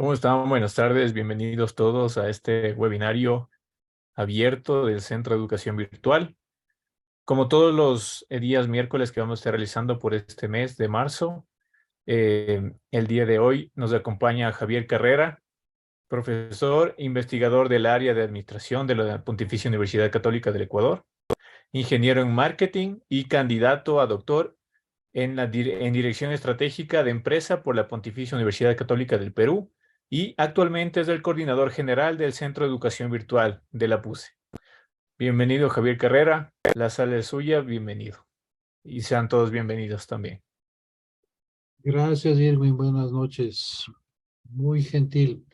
¿Cómo están? Buenas tardes, bienvenidos todos a este webinario abierto del Centro de Educación Virtual. Como todos los días miércoles que vamos a estar realizando por este mes de marzo, el día de hoy nos acompaña Javier Carrera, profesor, investigador del área de administración de la Pontificia Universidad Católica del Ecuador, ingeniero en marketing y candidato a doctor en Dirección Estratégica de Empresa por la Pontificia Universidad Católica del Perú y actualmente es el coordinador general del Centro de Educación Virtual de la PUCE. Bienvenido, Javier Carrera. La sala es suya, bienvenido. Y sean todos bienvenidos también. Gracias, Irwin. Buenas noches. Muy gentil.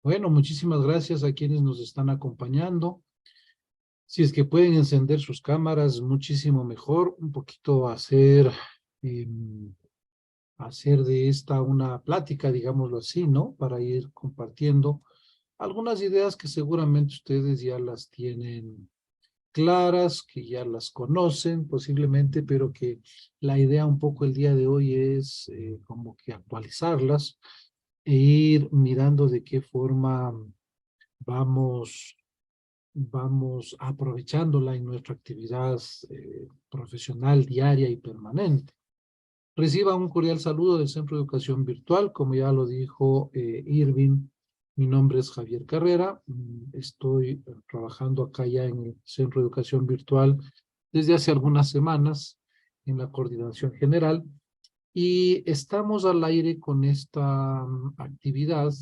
Bueno, muchísimas gracias a quienes nos están acompañando. Si es que pueden encender sus cámaras, muchísimo mejor. Un poquito hacer de esta una plática, digámoslo así, ¿no? Para ir compartiendo algunas ideas que seguramente ustedes ya las tienen claras, que ya las conocen posiblemente, pero que la idea un poco el día de hoy es como que actualizarlas e ir mirando de qué forma vamos, vamos aprovechándola en nuestra actividad profesional diaria y permanente. Reciba un cordial saludo del Centro de Educación Virtual. Como ya lo dijo Irving, mi nombre es Javier Carrera. Estoy trabajando acá ya en el Centro de Educación Virtual desde hace algunas semanas en la coordinación general y estamos al aire con esta actividad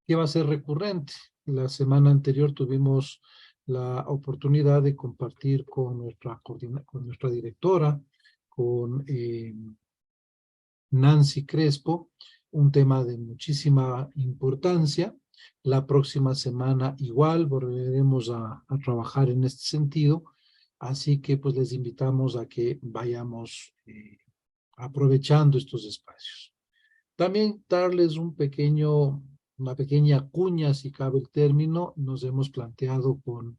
que va a ser recurrente. La semana anterior tuvimos la oportunidad de compartir con con nuestra directora, con Nancy Crespo, un tema de muchísima importancia. La próxima semana igual volveremos a trabajar en este sentido, así que pues les invitamos a que vayamos aprovechando estos espacios. También darles una pequeña cuña, si cabe el término, nos hemos planteado con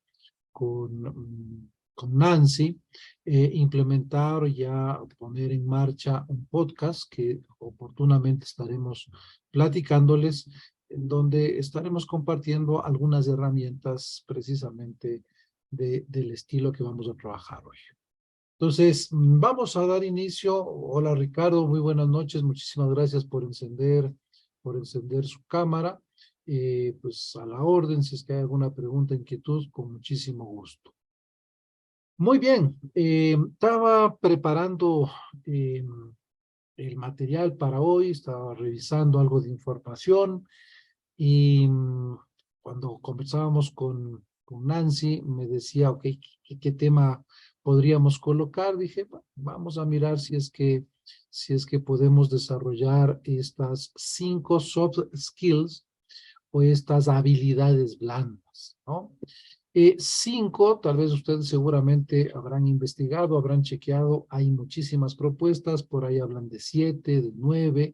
Nancy, implementar o ya poner en marcha un podcast que oportunamente estaremos platicándoles, en donde estaremos compartiendo algunas herramientas precisamente del estilo que vamos a trabajar hoy. Entonces, vamos a dar inicio. Hola Ricardo, muy buenas noches. Muchísimas gracias por encender su cámara. Pues a la orden, si es que hay alguna pregunta, inquietud, con muchísimo gusto. Muy bien, estaba preparando eh, el material para hoy, estaba revisando algo de información y cuando conversábamos con Nancy me decía, ok, ¿qué tema podríamos colocar? Dije, vamos a mirar si es que podemos desarrollar estas 5 soft skills o estas habilidades blandas, ¿no? 5, tal vez ustedes seguramente habrán investigado, habrán chequeado, hay muchísimas propuestas, por ahí hablan de 7, de 9,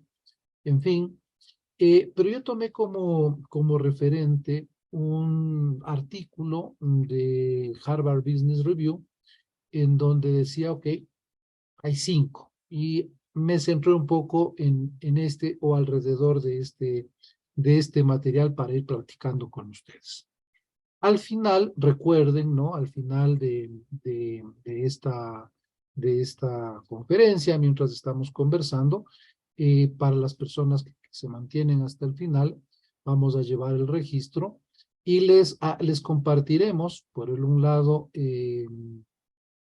en fin. Pero yo tomé como referente un artículo de Harvard Business Review en donde decía, ok, hay 5. Y me centré un poco en este o alrededor de este material para ir platicando con ustedes. Al final, recuerden, ¿no? Al final de esta conferencia, mientras estamos conversando, para las personas que se mantienen hasta el final, vamos a llevar el registro y les compartiremos, por un lado,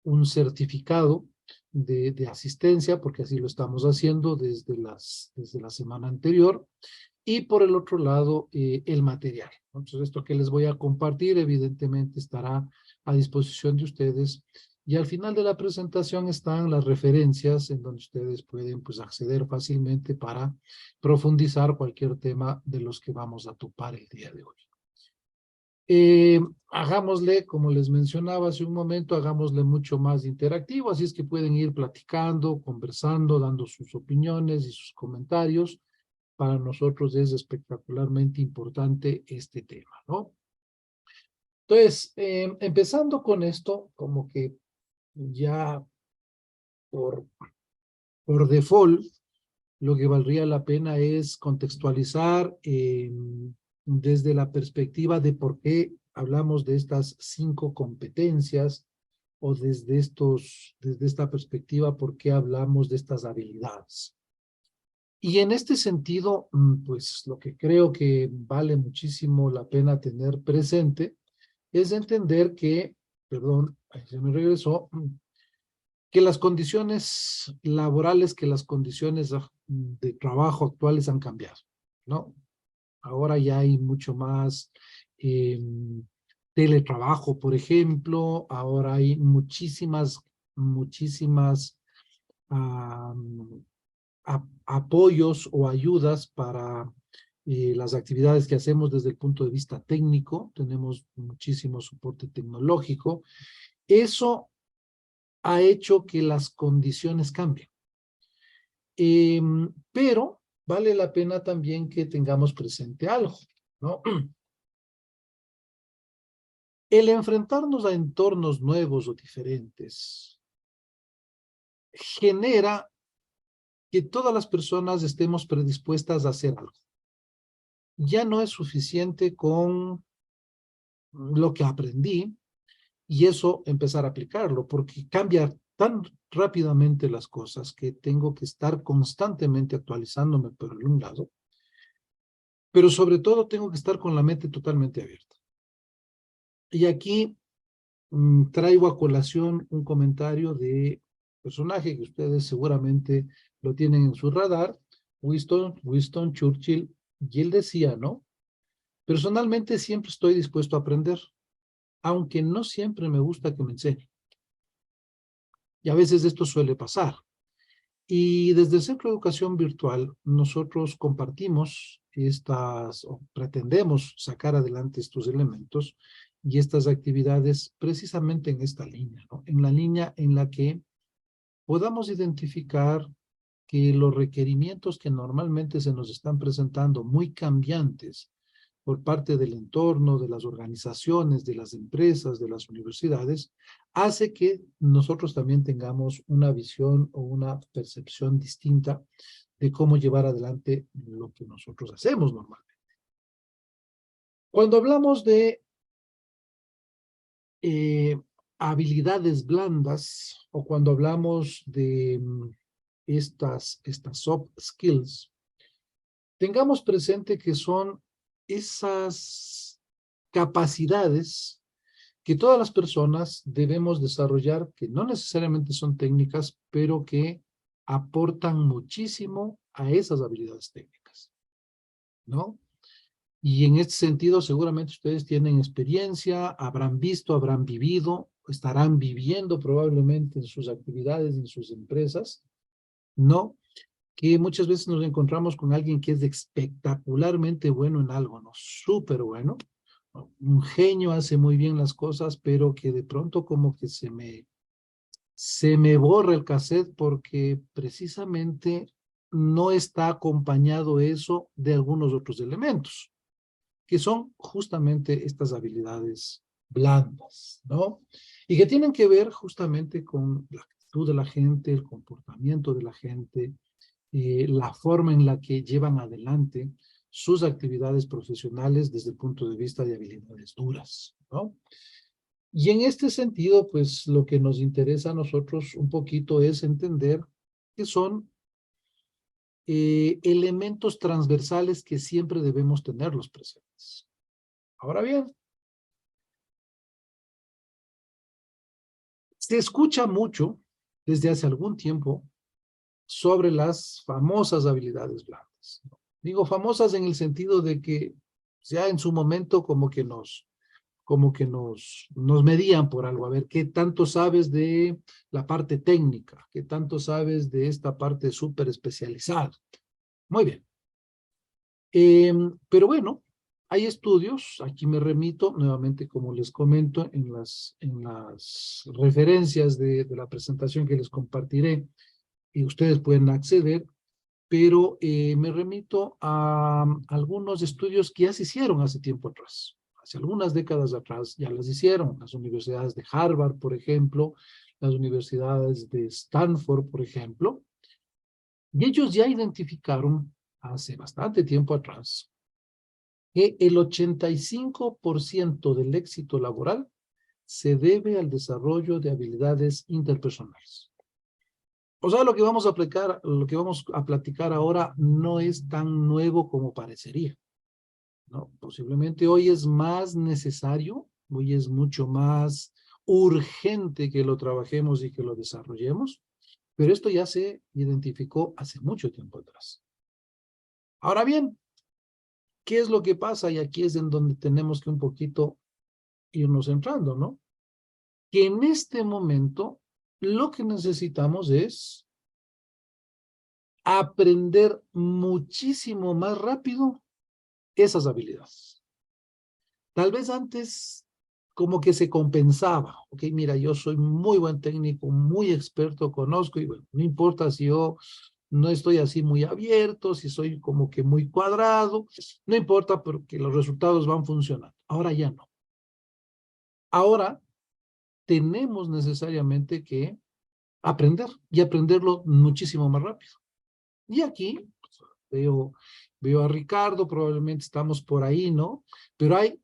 un certificado de asistencia, porque así lo estamos haciendo desde la semana anterior, y por el otro lado, el material. Entonces, esto que les voy a compartir, evidentemente, estará a disposición de ustedes. Y al final de la presentación están las referencias en donde ustedes pueden pues, acceder fácilmente para profundizar cualquier tema de los que vamos a topar el día de hoy. Hagámosle, como les mencionaba hace un momento, hagámosle mucho más interactivo, así es que pueden ir platicando, conversando, dando sus opiniones y sus comentarios. Para nosotros es espectacularmente importante este tema, ¿no? Entonces, empezando con esto, como que ya por, por default, lo que valdría la pena es contextualizar desde la perspectiva de por qué hablamos de estas 5 competencias o desde esta perspectiva, por qué hablamos de estas habilidades. Y en este sentido, pues lo que creo que vale muchísimo la pena tener presente es entender que, perdón, ahí se me regresó, que las condiciones laborales, que las condiciones de trabajo actuales han cambiado, ¿no? Ahora ya hay mucho más eh, teletrabajo, por ejemplo, ahora hay muchísimas apoyos o ayudas para las actividades que hacemos desde el punto de vista técnico, tenemos muchísimo soporte tecnológico. Eso ha hecho que las condiciones cambien. Pero vale la pena también que tengamos presente algo, ¿no? El enfrentarnos a entornos nuevos o diferentes genera que todas las personas estemos predispuestas a hacer algo. Ya no es suficiente con lo que aprendí y eso empezar a aplicarlo, porque cambia tan rápidamente las cosas que tengo que estar constantemente actualizándome por un lado, pero sobre todo tengo que estar con la mente totalmente abierta. Y aquí traigo a colación un comentario de personaje que ustedes seguramente lo tienen en su radar, Winston Churchill, y él decía, ¿no? Personalmente siempre estoy dispuesto a aprender, aunque no siempre me gusta que me enseñen. Y a veces esto suele pasar. Y desde el Centro de Educación Virtual, nosotros compartimos o pretendemos sacar adelante estos elementos y estas actividades precisamente en esta línea, ¿no? En la línea en la que podamos identificar que los requerimientos que normalmente se nos están presentando muy cambiantes por parte del entorno, de las organizaciones, de las empresas, de las universidades, hace que nosotros también tengamos una visión o una percepción distinta de cómo llevar adelante lo que nosotros hacemos normalmente. Cuando hablamos de eh, habilidades blandas o cuando hablamos de estas soft skills, tengamos presente que son esas capacidades que todas las personas debemos desarrollar, que no necesariamente son técnicas, pero que aportan muchísimo a esas habilidades técnicas, ¿no? Y en este sentido, seguramente ustedes tienen experiencia, habrán visto, habrán vivido, estarán viviendo probablemente en sus actividades, en sus empresas, ¿no? Que muchas veces nos encontramos con alguien que es espectacularmente bueno en algo, ¿no? Súper bueno, ¿no? Un genio, hace muy bien las cosas, pero que de pronto como que se me borra el cassette porque precisamente no está acompañado eso de algunos otros elementos, que son justamente estas habilidades blandas, ¿no? Y que tienen que ver justamente con la actitud de la gente, el comportamiento de la gente, la forma en la que llevan adelante sus actividades profesionales desde el punto de vista de habilidades duras, ¿no? Y en este sentido, pues lo que nos interesa a nosotros un poquito es entender que son elementos transversales que siempre debemos tenerlos presentes. Ahora bien, se escucha mucho desde hace algún tiempo sobre las famosas habilidades blandas, ¿no? Digo famosas en el sentido de que ya en su momento nos medían por algo, a ver qué tanto sabes de la parte técnica, qué tanto sabes de esta parte súper especializada. Muy bien. Pero bueno, hay estudios, aquí me remito nuevamente, como les comento, en las referencias de la presentación que les compartiré, y ustedes pueden acceder, pero me remito a algunos estudios que ya se hicieron hace tiempo atrás, hace algunas décadas atrás ya las hicieron, las universidades de Harvard, por ejemplo, las universidades de Stanford, por ejemplo, Y ellos ya identificaron hace bastante tiempo atrás que el 85% del éxito laboral se debe al desarrollo de habilidades interpersonales. O sea, lo que vamos a platicar ahora no es tan nuevo como parecería, ¿no? Posiblemente hoy es más necesario, hoy es mucho más urgente que lo trabajemos y que lo desarrollemos, pero esto ya se identificó hace mucho tiempo atrás. Ahora bien, ¿qué es lo que pasa? Y aquí es en donde tenemos que un poquito irnos entrando, ¿no? Que en este momento lo que necesitamos es aprender muchísimo más rápido esas habilidades. Tal vez antes como que se compensaba, ok, mira, yo soy muy buen técnico, muy experto, conozco y bueno, no importa si yo no estoy así muy abierto, si soy como que muy cuadrado, no importa porque los resultados van funcionando. Ahora ya no. Ahora tenemos necesariamente que aprender y aprenderlo muchísimo más rápido. Y aquí pues, veo a Ricardo, probablemente estamos por ahí, ¿no? Pero hay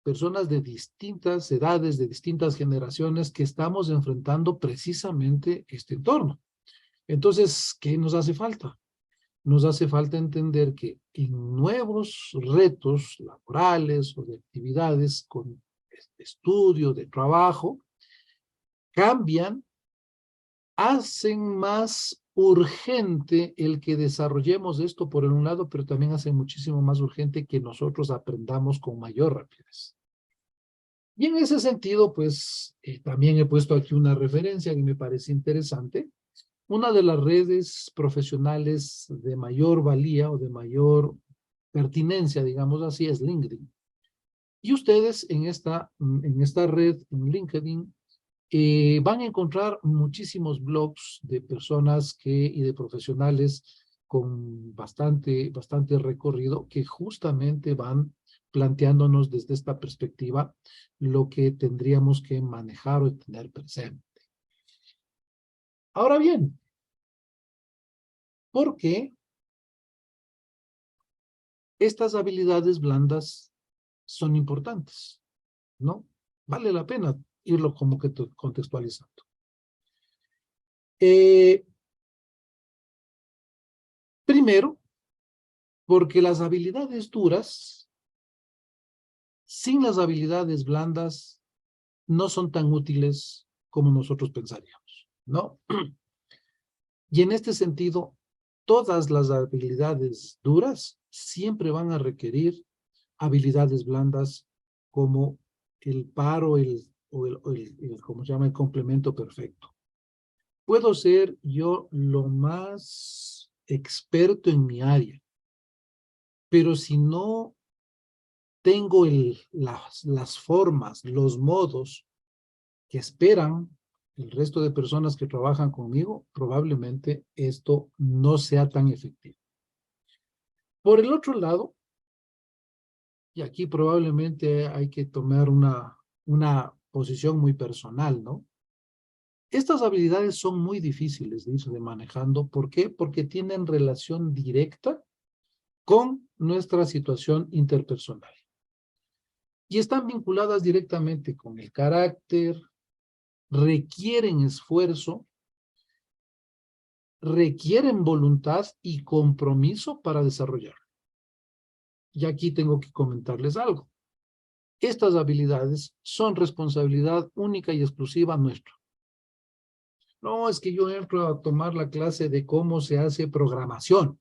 personas de distintas edades, de distintas generaciones que estamos enfrentando precisamente este entorno. Entonces, ¿qué nos hace falta? Nos hace falta entender que en nuevos retos laborales o de actividades con estudio, de trabajo, cambian, hacen más urgente el que desarrollemos esto por un lado, pero también hacen muchísimo más urgente que nosotros aprendamos con mayor rapidez. Y en ese sentido, pues también he puesto aquí una referencia que me parece interesante. Una de las redes profesionales de mayor valía o de mayor pertinencia, digamos así, es LinkedIn. Y ustedes en esta red, en LinkedIn, van a encontrar muchísimos blogs de personas y de profesionales con bastante recorrido que justamente van planteándonos desde esta perspectiva lo que tendríamos que manejar o tener presente. Ahora bien, ¿por qué estas habilidades blandas son importantes? ¿No? Vale la pena irlo como que contextualizando. Eh, Primero, porque las habilidades duras, sin las habilidades blandas, no son tan útiles como nosotros pensaríamos, ¿no? Y en este sentido, todas las habilidades duras siempre van a requerir habilidades blandas como el par ¿cómo se llama? El complemento perfecto. Puedo ser yo lo más experto en mi área, pero si no tengo las formas, los modos que esperan el resto de personas que trabajan conmigo, probablemente esto no sea tan efectivo. Por el otro lado, y aquí probablemente hay que tomar una posición muy personal, ¿no? Estas habilidades son muy difíciles de irse manejando. ¿Por qué? Porque tienen relación directa con nuestra situación interpersonal. Y están vinculadas directamente con el carácter, requieren esfuerzo, requieren voluntad y compromiso para desarrollar. Y aquí tengo que comentarles algo. Estas habilidades son responsabilidad única y exclusiva nuestra. No, es que yo entro a tomar la clase de cómo se hace programación,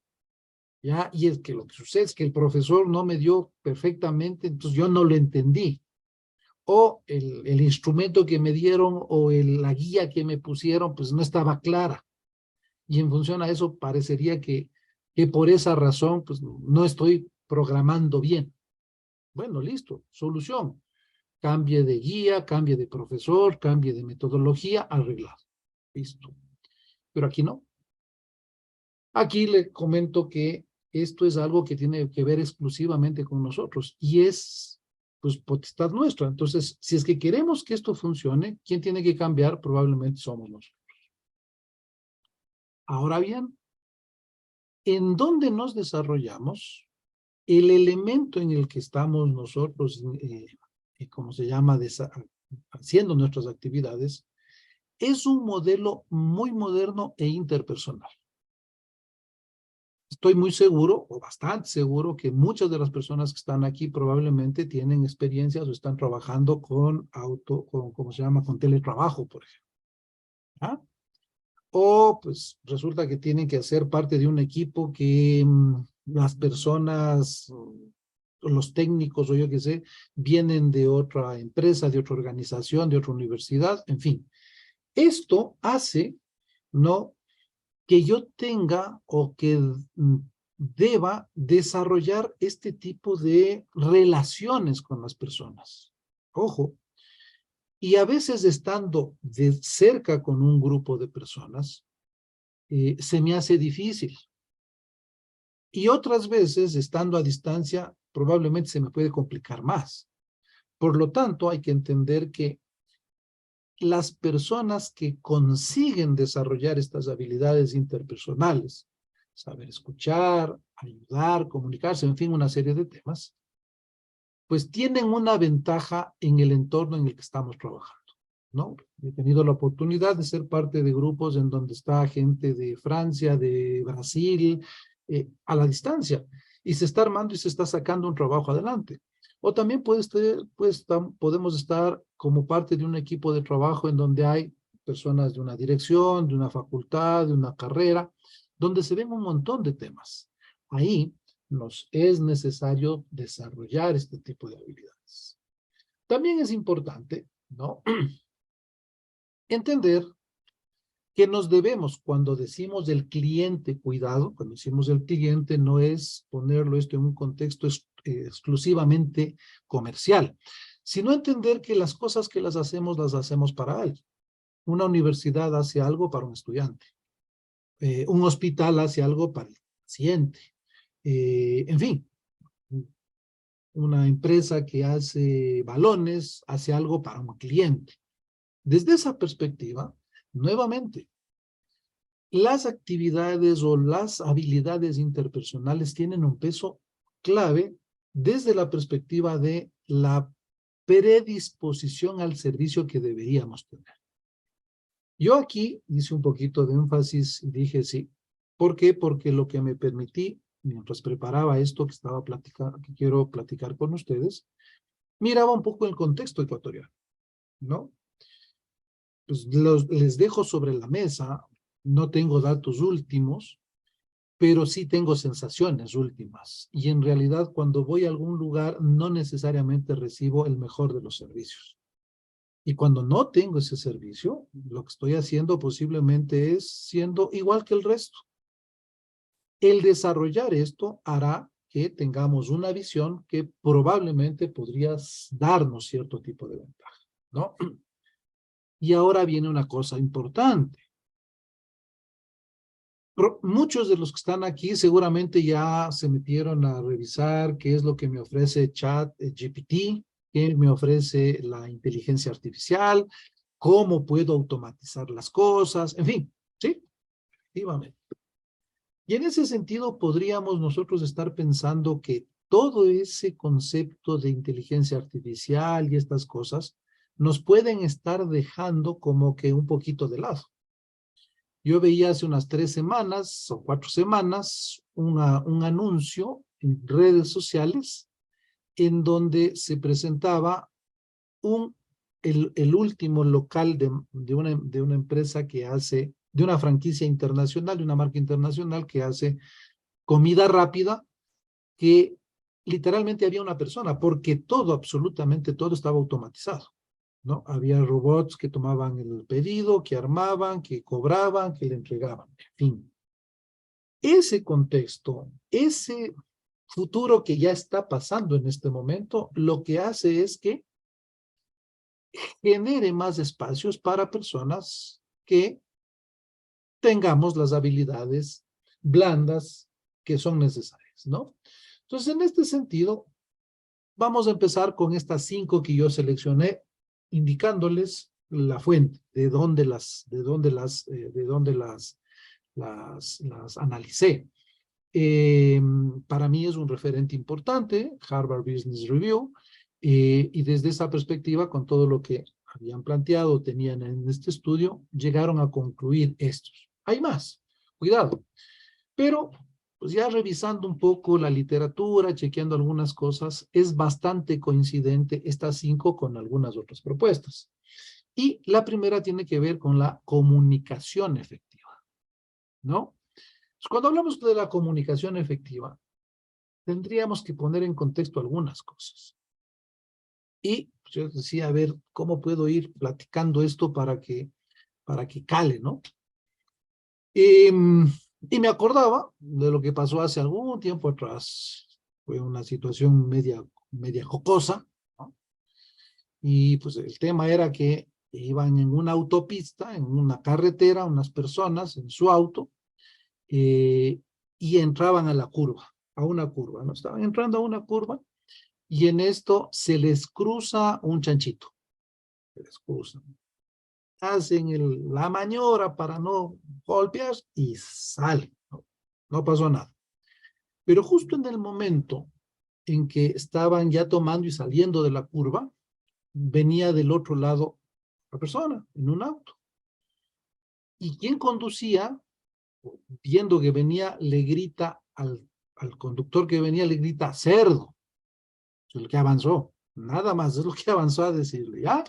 ¿ya? Y es que lo que sucede es que el profesor no me dio perfectamente, entonces yo no lo entendí. O el instrumento que me dieron o la guía que me pusieron, pues no estaba clara. Y en función a eso parecería que por esa razón, pues no estoy programando bien. Bueno, listo, solución. Cambie de guía, cambie de profesor, cambie de metodología, arreglado. Listo. Pero aquí no. Aquí le comento que esto es algo que tiene que ver exclusivamente con nosotros y es, pues, potestad nuestra. Entonces, si es que queremos que esto funcione, ¿quién tiene que cambiar? Probablemente somos nosotros. Ahora bien, en donde nos desarrollamos, el elemento en el que estamos nosotros, ¿cómo se llama?, haciendo nuestras actividades, es un modelo muy moderno e interpersonal. Estoy muy seguro, o bastante seguro, que muchas de las personas que están aquí probablemente tienen experiencias o están trabajando con ¿cómo se llama?, con teletrabajo, por ejemplo. ¿Ah? O pues resulta que tienen que hacer parte de un equipo que las personas, los técnicos o yo qué sé, vienen de otra empresa, de otra organización, de otra universidad, en fin. Esto hace, ¿no?, que yo tenga o que deba desarrollar este tipo de relaciones con las personas. Ojo, y a veces estando de cerca con un grupo de personas, se me hace difícil. Y otras veces, estando a distancia, probablemente se me puede complicar más. Por lo tanto, hay que entender que las personas que consiguen desarrollar estas habilidades interpersonales, saber escuchar, ayudar, comunicarse, en fin, una serie de temas, pues tienen una ventaja en el entorno en el que estamos trabajando, ¿no? He tenido la oportunidad de ser parte de grupos en donde está gente de Francia, de Brasil, a la distancia, y se está armando y se está sacando un trabajo adelante. O también podemos estar como parte de un equipo de trabajo en donde hay personas de una dirección, de una facultad, de una carrera, donde se ven un montón de temas. Ahí nos es necesario desarrollar este tipo de habilidades. También es importante, ¿no?, entender que nos debemos, cuando decimos el cliente, cuidado, cuando decimos el cliente no es ponerlo esto en un contexto exclusivamente comercial, sino entender que las cosas que las hacemos para él. Una universidad hace algo para un estudiante. Un hospital hace algo para el paciente. En fin, una empresa que hace balones hace algo para un cliente. Desde esa perspectiva, nuevamente, las actividades o las habilidades interpersonales tienen un peso clave desde la perspectiva de la predisposición al servicio que deberíamos tener. Yo aquí hice un poquito de énfasis y dije sí. ¿Por qué? Porque lo que me permití, mientras preparaba esto que quiero platicar con ustedes, miraba un poco el contexto ecuatoriano, ¿no? Pues les dejo sobre la mesa, no tengo datos últimos, pero sí tengo sensaciones últimas. Y en realidad, cuando voy a algún lugar, no necesariamente recibo el mejor de los servicios. Y cuando no tengo ese servicio, lo que estoy haciendo posiblemente es siendo igual que el resto. El desarrollar esto hará que tengamos una visión que probablemente podría darnos cierto tipo de ventaja, ¿no? Y ahora viene una cosa importante. Muchos de los que están aquí seguramente ya se metieron a revisar qué es lo que me ofrece ChatGPT, qué me ofrece la inteligencia artificial, cómo puedo automatizar las cosas, en fin, ¿sí? Efectivamente. Y en ese sentido podríamos nosotros estar pensando que todo ese concepto de inteligencia artificial y estas cosas nos pueden estar dejando como que un poquito de lado. Yo veía hace unas 3 semanas o 4 semanas un anuncio en redes sociales en donde se presentaba el último local de una empresa que hace, de una franquicia internacional, de una marca internacional que hace comida rápida, que literalmente había una persona, porque todo, absolutamente todo estaba automatizado, ¿no? Había robots que tomaban el pedido, que armaban, que cobraban, que le entregaban, en fin. Ese contexto, ese futuro que ya está pasando en este momento, lo que hace es que genere más espacios para personas que tengamos las habilidades blandas que son necesarias, ¿no? Entonces, en este sentido, vamos a empezar con estas 5 que yo seleccioné, indicándoles la fuente, de dónde las analicé. Para mí es un referente importante, Harvard Business Review, y desde esa perspectiva, con todo lo que habían planteado, tenían en este estudio, llegaron a concluir estos. Hay más, cuidado, pero pues ya revisando un poco la literatura, chequeando algunas cosas, es bastante coincidente estas 5 con algunas otras propuestas. Y la primera tiene que ver con la comunicación efectiva, ¿no? Cuando hablamos de la comunicación efectiva, tendríamos que poner en contexto algunas cosas. Y pues, yo decía, a ver, ¿cómo puedo ir platicando esto para que cale, ¿no? Y, y me acordaba de lo que pasó hace algún tiempo atrás. Fue una situación media jocosa, ¿no? Y pues el tema era que iban en una autopista, en una carretera, unas personas en su auto, eh, y entraban a la curva, a una curva, ¿no? Estaban entrando a una curva y en esto se les cruza un chanchito, se les cruza. Hacen la maniobra para no golpear y salen, ¿no? No pasó nada. Pero justo en el momento en que estaban ya tomando y saliendo de la curva, venía del otro lado la persona en un auto. Y quien conducía, viendo que venía, le grita al conductor que venía, le grita cerdo. Es lo que avanzó, nada más, es lo que avanzó a decirle, ¿ya?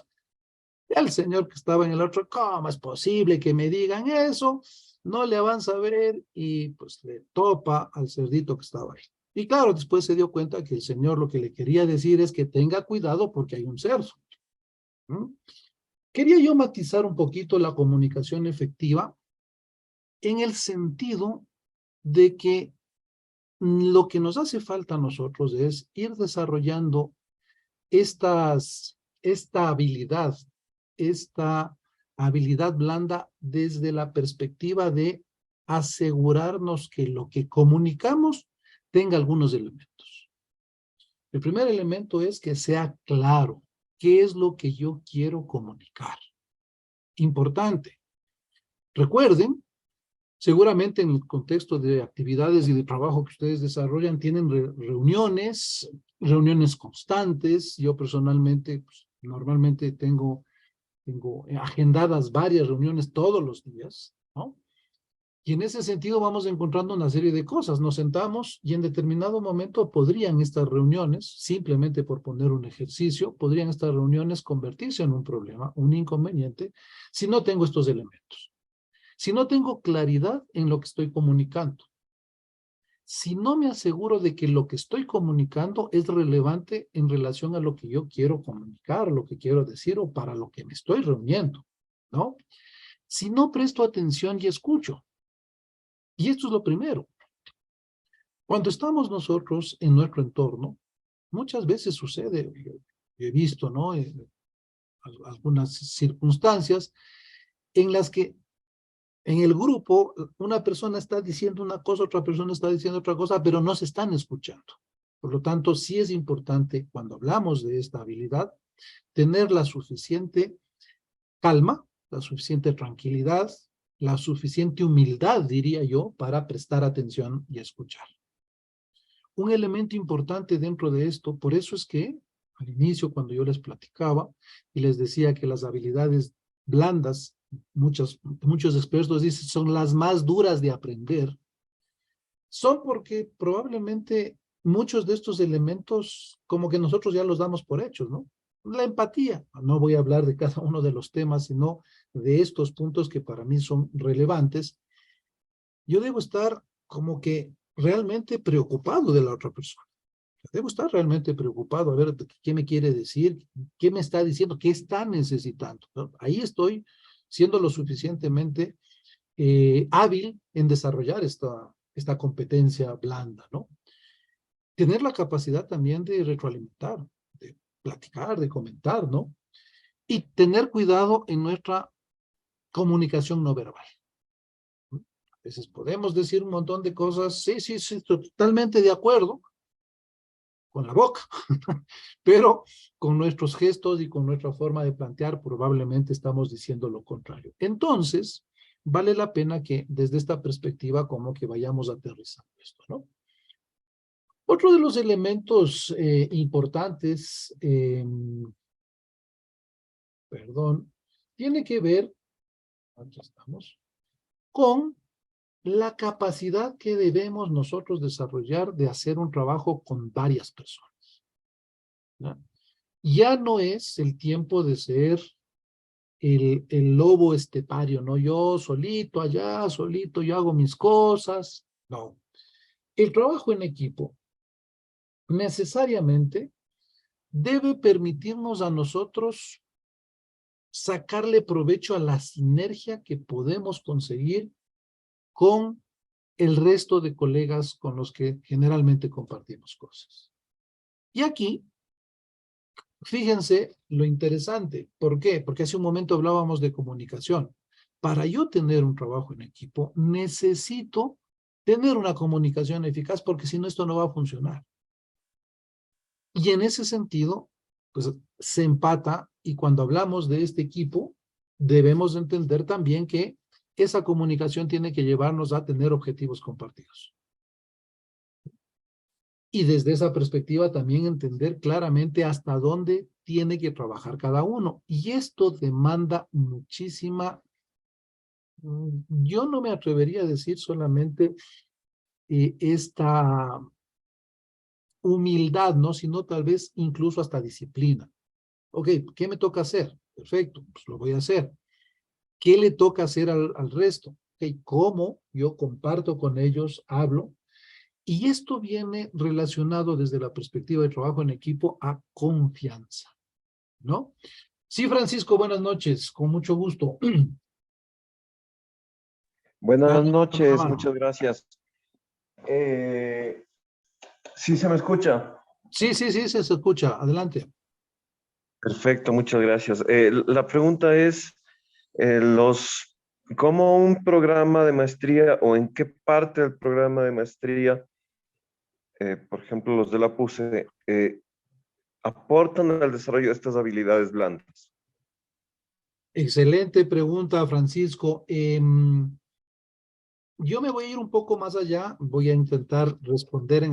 Y el señor que estaba en el otro, ¿cómo es posible que me digan eso? No le avanza a ver y pues le topa al cerdito que estaba ahí. Y claro, después se dio cuenta que el señor lo que le quería decir es que tenga cuidado porque hay un cerdo. ¿Mm? Quería yo matizar un poquito la comunicación efectiva en el sentido de que lo que nos hace falta a nosotros es ir desarrollando esta habilidad blanda desde la perspectiva de asegurarnos que lo que comunicamos tenga algunos elementos. El primer elemento es que sea claro qué es lo que yo quiero comunicar. Importante. Recuerden, seguramente en el contexto de actividades y de trabajo que ustedes desarrollan, tienen reuniones constantes. Yo personalmente, pues, normalmente tengo agendadas varias reuniones todos los días, ¿no? Y en ese sentido vamos encontrando una serie de cosas. Nos sentamos y en determinado momento podrían estas reuniones, simplemente por poner un ejercicio, podrían estas reuniones convertirse en un problema, un inconveniente, si no tengo estos elementos. Si no tengo claridad en lo que estoy comunicando, si no me aseguro de que lo que estoy comunicando es relevante en relación a lo que yo quiero comunicar, lo que quiero decir o para lo que me estoy reuniendo, ¿no? Si no presto atención y escucho. Y esto es lo primero. Cuando estamos nosotros en nuestro entorno, muchas veces sucede, he visto, ¿no? Algunas circunstancias en las que en el grupo, una persona está diciendo una cosa, otra persona está diciendo otra cosa, pero no se están escuchando. Por lo tanto, sí es importante, cuando hablamos de esta habilidad, tener la suficiente calma, la suficiente tranquilidad, la suficiente humildad, diría yo, para prestar atención y escuchar. Un elemento importante dentro de esto, por eso es que al inicio, cuando yo les platicaba y les decía que las habilidades blandas, muchos expertos dicen, son las más duras de aprender, son porque probablemente muchos de estos elementos como que nosotros ya los damos por hechos, ¿no? La empatía, no voy a hablar de cada uno de los temas, sino de estos puntos que para mí son relevantes. Yo debo estar como que realmente preocupado de la otra persona. Debo estar realmente preocupado a ver qué me quiere decir, qué me está diciendo, qué está necesitando, ¿no? Ahí estoy siendo lo suficientemente hábil en desarrollar esta competencia blanda, ¿no? Tener la capacidad también de retroalimentar, de platicar, de comentar, ¿no? Y tener cuidado en nuestra comunicación no verbal. A veces podemos decir un montón de cosas, sí, sí, sí, totalmente de acuerdo, con la boca, pero con nuestros gestos y con nuestra forma de plantear probablemente estamos diciendo lo contrario. Entonces, vale la pena que desde esta perspectiva como que vayamos aterrizando esto, ¿no? Otro de los elementos importantes, perdón, tiene que ver, aquí estamos, con la capacidad que debemos nosotros desarrollar de hacer un trabajo con varias personas, ¿no? Ya no es el tiempo de ser el lobo estepario, ¿no? Yo solito allá, solito, yo hago mis cosas. No. El trabajo en equipo necesariamente debe permitirnos a nosotros sacarle provecho a la sinergia que podemos conseguir con el resto de colegas con los que generalmente compartimos cosas. Y aquí, fíjense lo interesante. ¿Por qué? Porque hace un momento hablábamos de comunicación. Para yo tener un trabajo en equipo, necesito tener una comunicación eficaz porque si no, esto no va a funcionar. Y en ese sentido, pues se empata y cuando hablamos de este equipo, debemos entender también que esa comunicación tiene que llevarnos a tener objetivos compartidos. Y desde esa perspectiva también entender claramente hasta dónde tiene que trabajar cada uno. Y esto demanda muchísima, yo no me atrevería a decir solamente esta humildad, ¿no? Sino tal vez incluso hasta disciplina. Ok, ¿qué me toca hacer? Perfecto, pues lo voy a hacer. ¿Qué le toca hacer al resto? Ok, ¿cómo yo comparto con ellos, hablo? Y esto viene relacionado desde la perspectiva de trabajo en equipo a confianza, ¿no? Sí, Francisco, buenas noches, con mucho gusto. Buenas Dale, noches, panorama. muchas gracias. Eh, ¿Sí se me escucha? Sí, sí, sí, se escucha. Adelante. Perfecto, muchas gracias. La pregunta es, ¿cómo un programa de maestría o en qué parte del programa de maestría, por ejemplo, los de la PUSE, aportan al desarrollo de estas habilidades blandas? Excelente pregunta, Francisco. Yo me voy a ir un poco más allá. Voy a intentar responder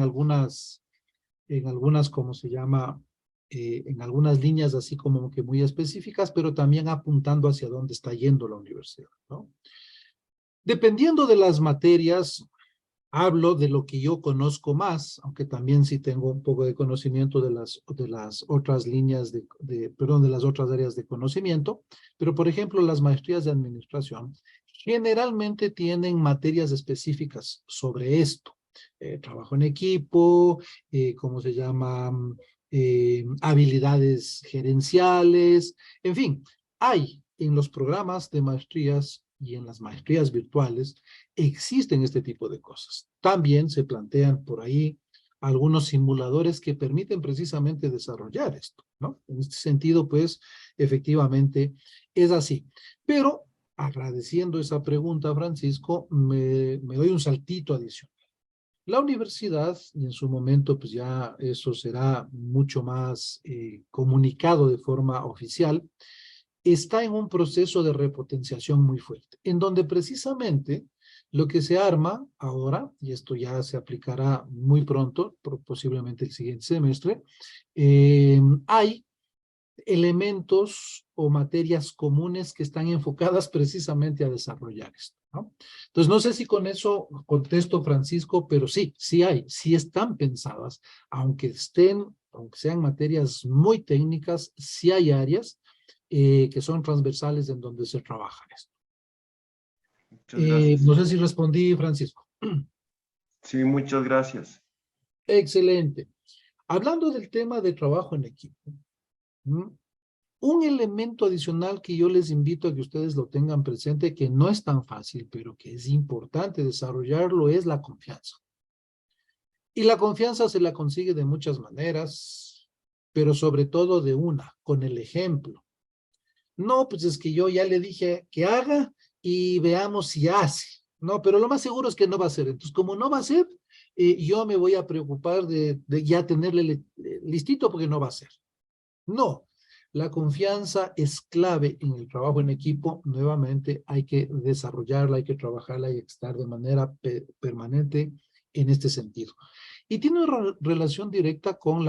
¿cómo se llama? En algunas líneas así como que muy específicas, pero también apuntando hacia dónde está yendo la universidad, ¿no? Dependiendo de las materias, hablo de lo que yo conozco más, aunque también sí tengo un poco de conocimiento de las otras líneas perdón, de las otras áreas de conocimiento, pero por ejemplo, las maestrías de administración generalmente tienen materias específicas sobre esto. Trabajo en equipo, ¿cómo se llama? Habilidades gerenciales, en fin, hay en los programas de maestrías y en las maestrías virtuales existen este tipo de cosas. También se plantean por ahí algunos simuladores que permiten precisamente desarrollar esto, ¿no? En este sentido, pues, efectivamente es así. Pero agradeciendo esa pregunta, Francisco, me doy un saltito adicional. La universidad, y en su momento, pues ya eso será mucho más comunicado de forma oficial, está en un proceso de repotenciación muy fuerte, en donde precisamente lo que se arma ahora, y esto ya se aplicará muy pronto, posiblemente el siguiente semestre, hay elementos o materias comunes que están enfocadas precisamente a desarrollar esto, ¿no? Entonces, no sé si con eso contesto, Francisco, pero sí, sí están pensadas, aunque sean materias muy técnicas, sí hay áreas que son transversales en donde se trabaja esto. Muchas gracias. No sé si respondí, Francisco. Sí, muchas gracias. Excelente. Hablando del tema de trabajo en equipo, un elemento adicional que yo les invito a que ustedes lo tengan presente, que no es tan fácil, pero que es importante desarrollarlo, es la confianza. Y la confianza se la consigue de muchas maneras, pero sobre todo de una, con el ejemplo. No, pues es que yo ya le dije que haga y veamos si hace. No, pero lo más seguro es que no va a ser. Entonces, como no va a ser, yo me voy a preocupar de ya tenerle listito porque no va a ser. No, La confianza es clave en el trabajo en equipo. Nuevamente, hay que desarrollarla, hay que trabajarla y estar de manera permanente en este sentido. Y tiene una relación directa con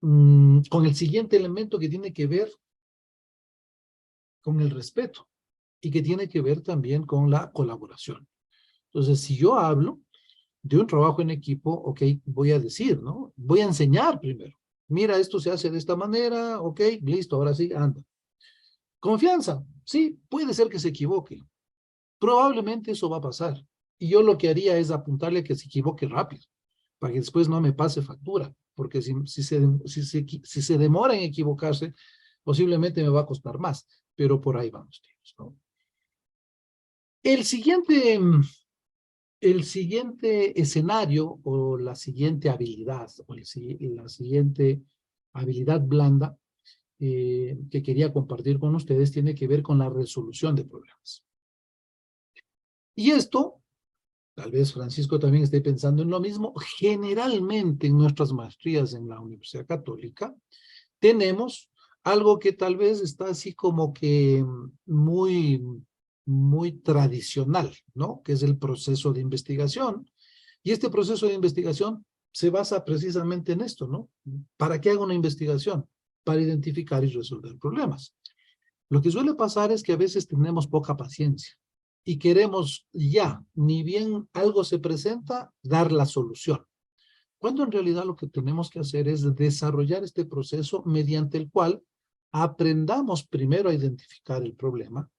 con el siguiente elemento que tiene que ver con el respeto y que tiene que ver también con la colaboración. Entonces, si yo hablo de un trabajo en equipo, ok, voy a decir, ¿no? Voy a enseñar primero. Mira, esto se hace de esta manera, ok, listo, ahora sí, anda. Confianza, sí, puede ser que se equivoque. Probablemente eso va a pasar. Y yo lo que haría es apuntarle a que se equivoque rápido, para que después no me pase factura, porque si se demora en equivocarse, posiblemente me va a costar más, pero por ahí vamos, tíos, ¿no? El siguiente, el siguiente escenario o la siguiente habilidad, o la siguiente habilidad blanda que quería compartir con ustedes tiene que ver con la resolución de problemas. Y esto, tal vez Francisco también esté pensando en lo mismo, generalmente en nuestras maestrías en la Universidad Católica tenemos algo que tal vez está así como que muy tradicional, ¿no? Que es el proceso de investigación. Y este proceso de investigación se basa precisamente en esto, ¿no? ¿Para qué hago una investigación? Para identificar y resolver problemas. Lo que suele pasar es que a veces tenemos poca paciencia y queremos ya, ni bien algo se presenta, dar la solución. Cuando en realidad lo que tenemos que hacer es desarrollar este proceso mediante el cual aprendamos primero a identificar el problema,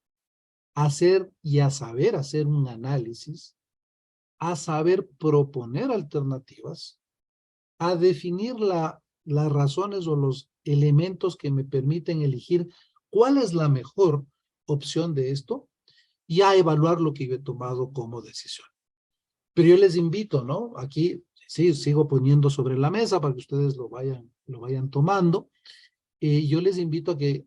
a hacer y a saber hacer un análisis, a saber proponer alternativas, a definir las razones o los elementos que me permiten elegir cuál es la mejor opción de esto y a evaluar lo que yo he tomado como decisión. Pero yo les invito, ¿no? Aquí sí, sigo poniendo sobre la mesa para que ustedes lo vayan tomando. Yo les invito a que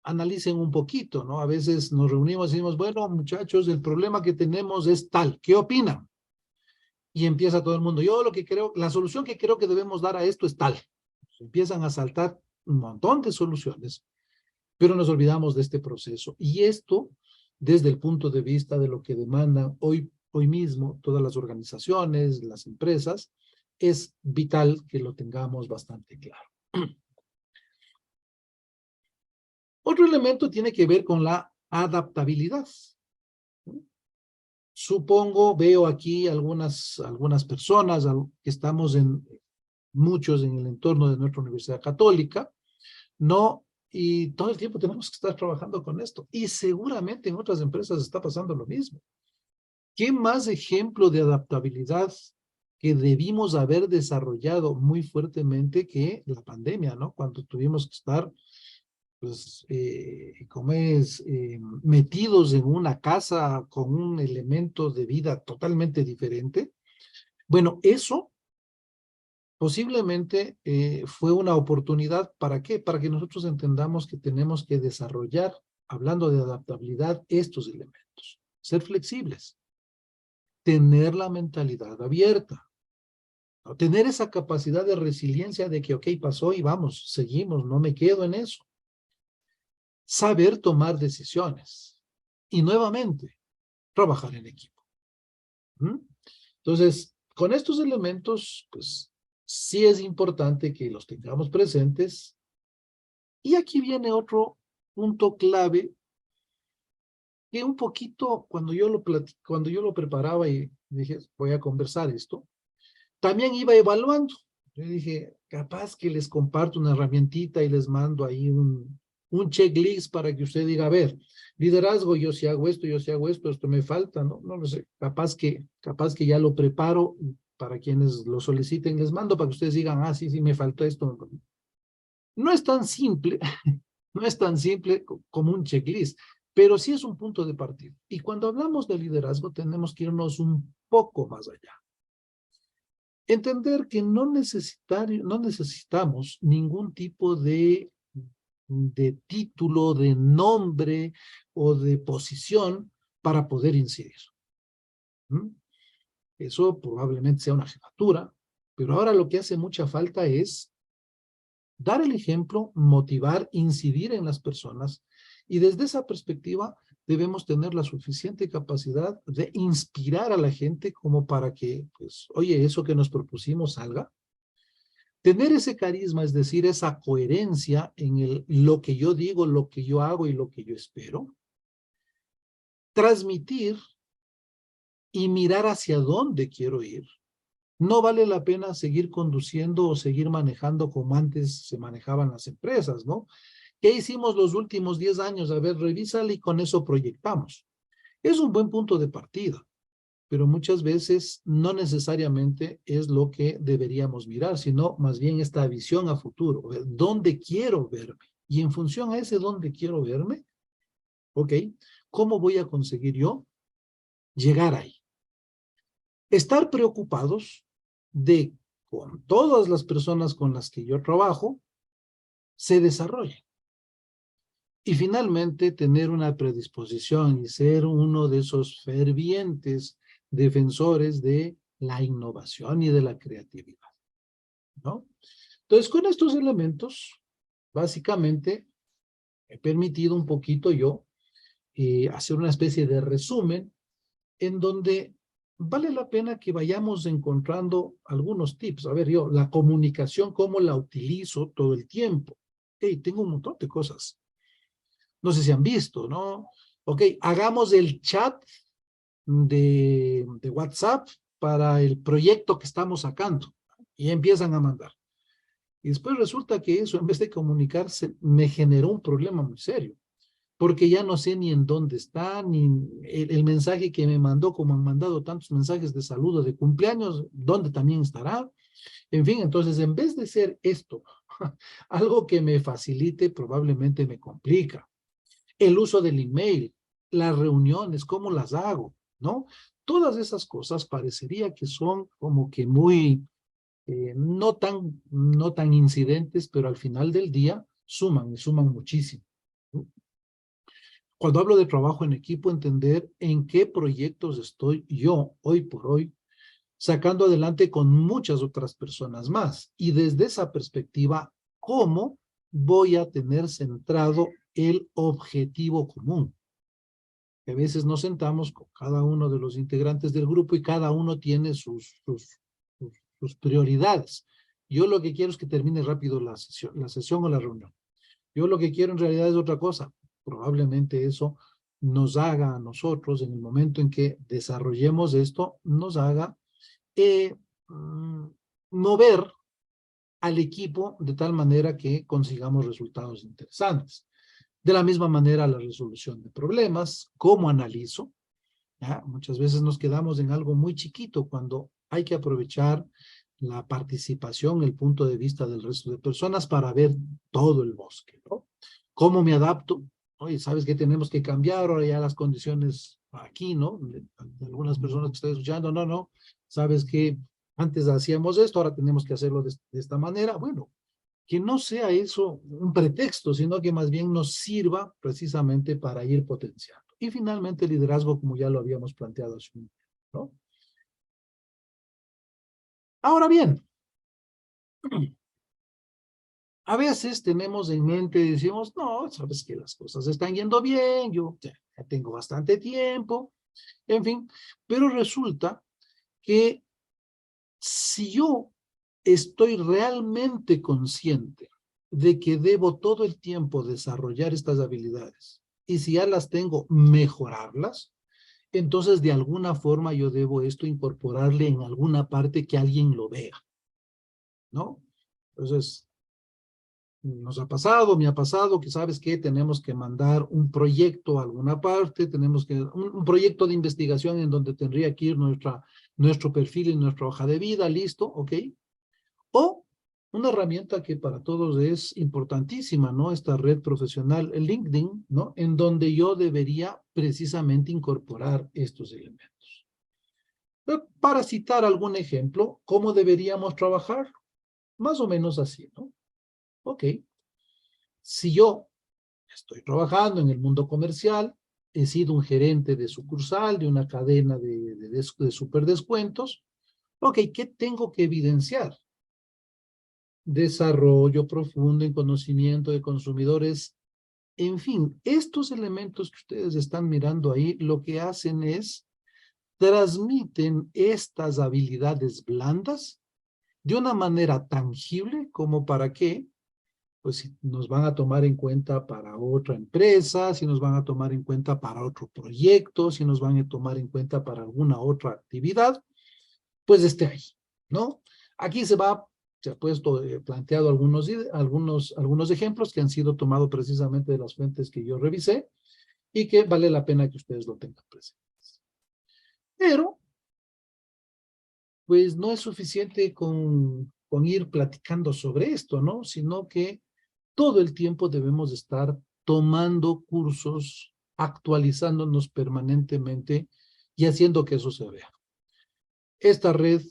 analicen un poquito, ¿no? A veces nos reunimos y decimos, bueno, muchachos, el problema que tenemos es tal, ¿qué opinan? Y empieza todo el mundo, yo lo que creo, la solución que creo que debemos dar a esto es tal. Empiezan a saltar un montón de soluciones, pero nos olvidamos de este proceso. Y esto, desde el punto de vista de lo que demandan hoy mismo todas las organizaciones, las empresas, es vital que lo tengamos bastante claro. Otro elemento tiene que ver con la adaptabilidad. Supongo, veo aquí algunas personas que estamos muchos en el entorno de nuestra Universidad Católica, ¿no? Y todo el tiempo tenemos que estar trabajando con esto. Y seguramente en otras empresas está pasando lo mismo. ¿Qué más ejemplo de adaptabilidad que debimos haber desarrollado muy fuertemente que la pandemia, ¿no? Cuando tuvimos que estar, pues, metidos en una casa con un elemento de vida totalmente diferente. Bueno, eso posiblemente fue una oportunidad. ¿Para qué? Para que nosotros entendamos que tenemos que desarrollar, hablando de adaptabilidad, estos elementos. Ser flexibles, tener la mentalidad abierta, ¿no? Tener esa capacidad de resiliencia de que, ok, pasó y vamos, seguimos, no me quedo en eso. Saber tomar decisiones y nuevamente trabajar en equipo. ¿Mm? Entonces, con estos elementos, pues sí es importante que los tengamos presentes. Y aquí viene otro punto clave que un poquito cuando yo lo preparaba y dije, voy a conversar esto, también iba evaluando. Yo dije, capaz que les comparto una herramientita y les mando ahí un checklist para que usted diga, a ver, liderazgo, yo sí hago esto, esto me falta, ¿no? No lo sé, capaz que ya lo preparo para quienes lo soliciten, les mando para que ustedes digan, ah, sí, me faltó esto. No es tan simple, no es tan simple como un checklist, pero sí es un punto de partida. Y cuando hablamos de liderazgo, tenemos que irnos un poco más allá. Entender que no necesitamos ningún tipo de título, de nombre o de posición para poder incidir. ¿Mm? Eso probablemente sea una jefatura, pero ahora lo que hace mucha falta es dar el ejemplo, motivar, incidir en las personas. Y desde esa perspectiva debemos tener la suficiente capacidad de inspirar a la gente como para que, pues, oye, eso que nos propusimos salga. Tener ese carisma, es decir, esa coherencia en lo que yo digo, lo que yo hago y lo que yo espero. Transmitir y mirar hacia dónde quiero ir. No vale la pena seguir conduciendo o seguir manejando como antes se manejaban las empresas, ¿no? ¿Qué hicimos los últimos 10 años? A ver, revísale y con eso proyectamos. Es un buen punto de partida, pero muchas veces no necesariamente es lo que deberíamos mirar, sino más bien esta visión a futuro, dónde quiero verme. Y en función a ese dónde quiero verme, ¿ok? ¿Cómo voy a conseguir yo llegar ahí? Estar preocupados de con todas las personas con las que yo trabajo se desarrollen. Y finalmente tener una predisposición y ser uno de esos fervientes defensores de la innovación y de la creatividad, ¿no? Entonces, con estos elementos, básicamente, he permitido un poquito yo hacer una especie de resumen en donde vale la pena que vayamos encontrando algunos tips. A ver, yo, la comunicación, ¿cómo la utilizo todo el tiempo? Hey, tengo un montón de cosas. No sé si han visto, ¿no? Ok, hagamos el chat de WhatsApp para el proyecto que estamos sacando. Y empiezan a mandar. Y después resulta que eso, en vez de comunicarse, me generó un problema muy serio. Porque ya no sé ni en dónde está, ni el mensaje que me mandó, como han mandado tantos mensajes de saludo de cumpleaños, dónde también estará. En fin, entonces, en vez de ser esto algo que me facilite, probablemente me complica. El uso del email, las reuniones, cómo las hago, ¿no? Todas esas cosas parecería que son como que muy, no tan incidentes, pero al final del día suman y suman muchísimo, ¿no? Cuando hablo de trabajo en equipo, entender en qué proyectos estoy yo hoy por hoy sacando adelante con muchas otras personas más. Y desde esa perspectiva, ¿cómo voy a tener centrado el objetivo común? Que a veces nos sentamos con cada uno de los integrantes del grupo y cada uno tiene sus prioridades. Yo lo que quiero es que termine rápido la sesión o la reunión. Yo lo que quiero en realidad es otra cosa. Probablemente eso nos haga a nosotros, en el momento en que desarrollemos esto, nos haga mm, mover al equipo de tal manera que consigamos resultados interesantes. De la misma manera, la resolución de problemas, cómo analizo. ¿Ya? Muchas veces nos quedamos en algo muy chiquito cuando hay que aprovechar la participación, el punto de vista del resto de personas para ver todo el bosque, ¿no? ¿Cómo me adapto? Oye, ¿sabes qué tenemos que cambiar ahora ya las condiciones aquí, ¿no? De algunas personas que estoy escuchando, no, ¿sabes qué? Antes hacíamos esto, ahora tenemos que hacerlo de esta manera. Bueno, que no sea eso un pretexto, sino que más bien nos sirva precisamente para ir potenciando. Y finalmente el liderazgo, como ya lo habíamos planteado hace un momento, ¿no? Ahora bien, a veces tenemos en mente y decimos, no, sabes que las cosas están yendo bien, yo ya tengo bastante tiempo, en fin, pero resulta que si yo estoy realmente consciente de que debo todo el tiempo desarrollar estas habilidades y si ya las tengo, mejorarlas, entonces de alguna forma yo debo esto incorporarle en alguna parte que alguien lo vea, ¿no? Entonces, nos ha pasado, me ha pasado que sabes que tenemos que mandar un proyecto a alguna parte, tenemos que, un proyecto de investigación en donde tendría que ir nuestro perfil y nuestra hoja de vida, listo, ok. O una herramienta que para todos es importantísima, ¿no? Esta red profesional, el LinkedIn, ¿no? En donde yo debería precisamente incorporar estos elementos. Pero para citar algún ejemplo, ¿cómo deberíamos trabajar? Más o menos así, ¿no? Ok. Si yo estoy trabajando en el mundo comercial, he sido un gerente de sucursal, de una cadena de superdescuentos, ok, ¿qué tengo que evidenciar? desarrollo profundo en conocimiento de consumidores. En fin, estos elementos que ustedes están mirando ahí, lo que hacen es transmiten estas habilidades blandas de una manera tangible como para que, pues si nos van a tomar en cuenta para otra empresa, si nos van a tomar en cuenta para otro proyecto, si nos van a tomar en cuenta para alguna otra actividad, pues esté ahí, ¿no? Aquí se ha puesto, planteado algunos ejemplos que han sido tomados precisamente de las fuentes que yo revisé y que vale la pena que ustedes lo tengan presente. Pero, pues no es suficiente con ir platicando sobre esto, ¿no? Sino que todo el tiempo debemos estar tomando cursos, actualizándonos permanentemente y haciendo que eso se vea. Esta red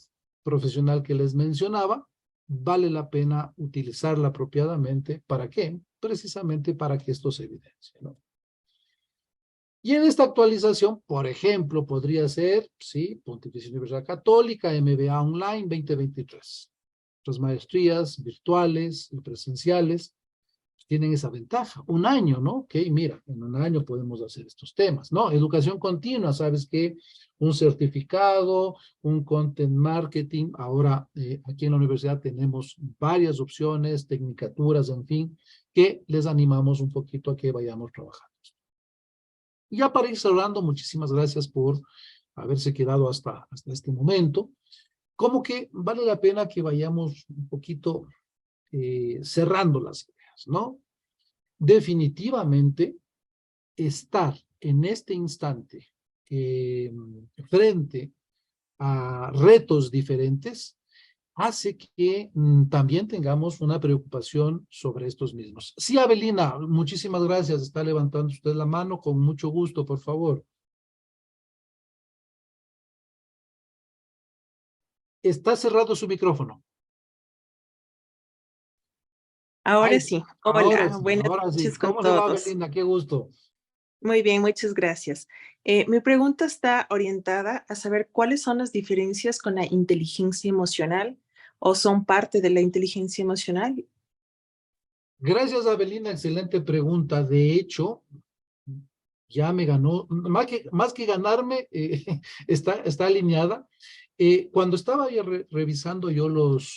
profesional que les mencionaba, vale la pena utilizarla apropiadamente. ¿Para qué? Precisamente para que esto se evidencie, ¿no? Y en esta actualización, por ejemplo, podría ser, sí, Pontificia Universidad Católica, MBA Online 2023. Las maestrías virtuales y presenciales tienen esa ventaja. Un año, ¿no? Ok, mira, en un año podemos hacer estos temas, ¿no? Educación continua, ¿sabes qué? Un certificado, un content marketing. Ahora, aquí en la universidad tenemos varias opciones, tecnicaturas, en fin, que les animamos un poquito a que vayamos trabajando. Y ya para ir cerrando, muchísimas gracias por haberse quedado hasta este momento. Como que vale la pena que vayamos un poquito cerrando las ideas, ¿no? Definitivamente, estar en este instante frente a retos diferentes hace que también tengamos una preocupación sobre estos mismos. Sí, Avelina, muchísimas gracias. Está levantando usted la mano con mucho gusto, por favor. Está cerrado su micrófono. Ahora Ay, sí. Hola, buenas ahora sí. noches con ¿Cómo le va, todos. Avelina? Qué gusto. Muy bien, muchas gracias. Mi pregunta está orientada a saber cuáles son las diferencias con la inteligencia emocional o son parte de la inteligencia emocional. Gracias, Avelina. Excelente pregunta. De hecho, ya me ganó, más que ganarme, está alineada. Cuando estaba ya revisando yo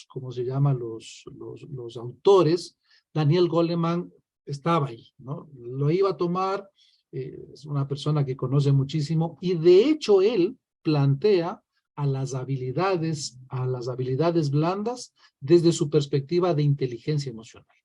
¿cómo se llama? Los autores, Daniel Goleman estaba ahí, ¿no? Lo iba a tomar, es una persona que conoce muchísimo, y de hecho él plantea a las habilidades blandas desde su perspectiva de inteligencia emocional.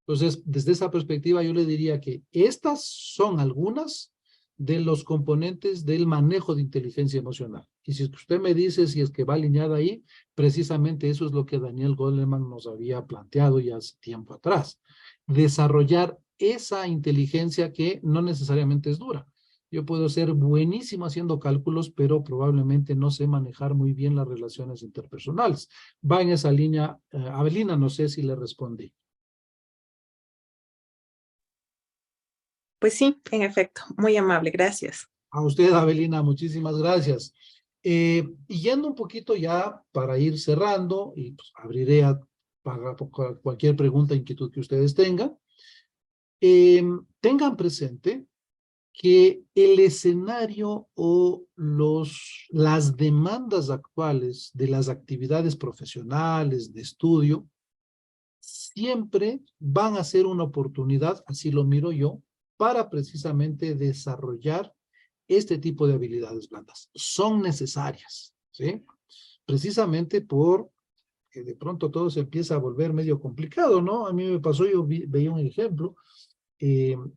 Entonces, desde esa perspectiva, yo le diría que estas son algunas de los componentes del manejo de inteligencia emocional. Y si usted me dice si es que va alineada ahí, precisamente eso es lo que Daniel Goleman nos había planteado ya hace tiempo atrás. Desarrollar esa inteligencia que no necesariamente es dura. Yo puedo ser buenísimo haciendo cálculos, pero probablemente no sé manejar muy bien las relaciones interpersonales. Va en esa línea, Avelina, no sé si le respondí. Pues sí, en efecto, muy amable, gracias. A usted, Avelina, muchísimas gracias. Y yendo un poquito ya para ir cerrando, y pues abriré para cualquier pregunta, inquietud que ustedes tengan, tengan presente que el escenario o las demandas actuales de las actividades profesionales, de estudio, siempre van a ser una oportunidad, así lo miro yo, para precisamente desarrollar este tipo de habilidades blandas. Son necesarias, ¿sí? Precisamente porque de pronto todo se empieza a volver medio complicado, ¿no? A mí me pasó, yo veía un ejemplo,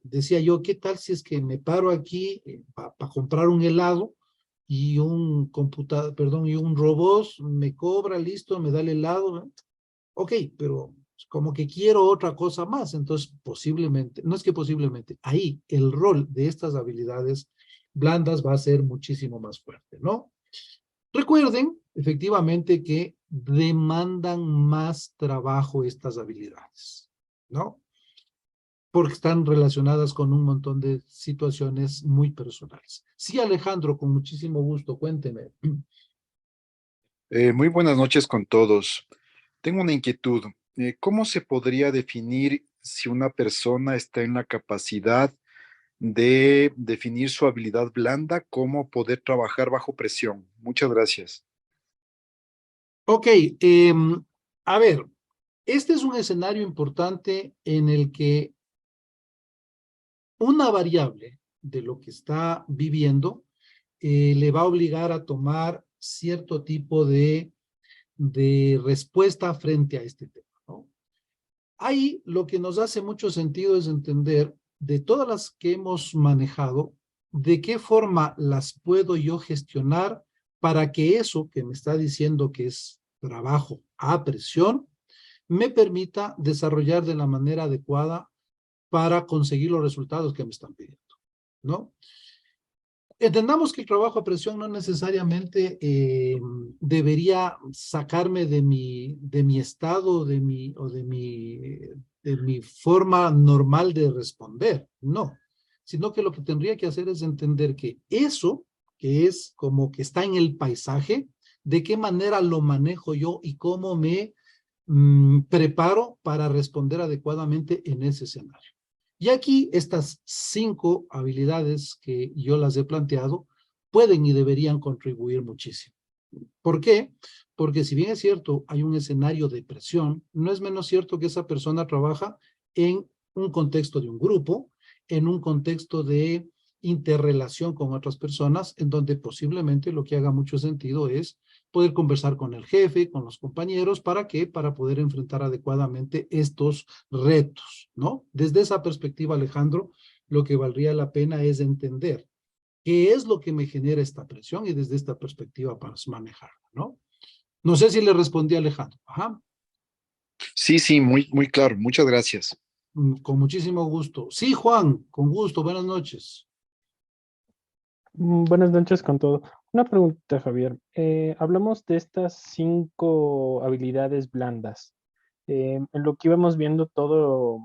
decía yo, ¿qué tal si es que me paro aquí para comprar un helado y un y un robot me cobra, listo, me da el helado, ¿no? Ok, pero como que quiero otra cosa más, entonces posiblemente, no es que posiblemente, ahí el rol de estas habilidades blandas va a ser muchísimo más fuerte, ¿no? Recuerden, efectivamente, que demandan más trabajo estas habilidades, ¿no? Porque están relacionadas con un montón de situaciones muy personales. Sí, Alejandro, con muchísimo gusto, cuénteme. Muy buenas noches con todos. Tengo una inquietud. ¿cómo se podría definir si una persona está en la capacidad de definir su habilidad blanda, cómo poder trabajar bajo presión? Muchas gracias. Ok, a ver, este es un escenario importante en el que una variable de lo que está viviendo le va a obligar a tomar cierto tipo de respuesta frente a este tema, ¿no? Ahí lo que nos hace mucho sentido es entender de todas las que hemos manejado, de qué forma las puedo yo gestionar para que eso que me está diciendo que es trabajo a presión, me permita desarrollar de la manera adecuada para conseguir los resultados que me están pidiendo, ¿no? Entendamos que el trabajo a presión no necesariamente debería sacarme de mi estado, de mi forma normal de responder, no, sino que lo que tendría que hacer es entender que eso, que es como que está en el paisaje, de qué manera lo manejo yo y cómo me preparo para responder adecuadamente en ese escenario. Y aquí estas 5 habilidades que yo las he planteado pueden y deberían contribuir muchísimo. ¿Por qué? Porque si bien es cierto, hay un escenario de presión, no es menos cierto que esa persona trabaja en un contexto de un grupo, en un contexto de interrelación con otras personas, en donde posiblemente lo que haga mucho sentido es poder conversar con el jefe, con los compañeros, ¿para qué? Para poder enfrentar adecuadamente estos retos, ¿no? Desde esa perspectiva, Alejandro, lo que valdría la pena es entender qué es lo que me genera esta presión y desde esta perspectiva para manejarla, ¿no? No sé si le respondí a Alejandro. Ajá. Sí, sí, muy, muy claro. Muchas gracias. Con muchísimo gusto. Sí, Juan, con gusto. Buenas noches. Buenas noches con todo. Una pregunta, Javier. Hablamos de estas 5 habilidades blandas. En lo que íbamos viendo todas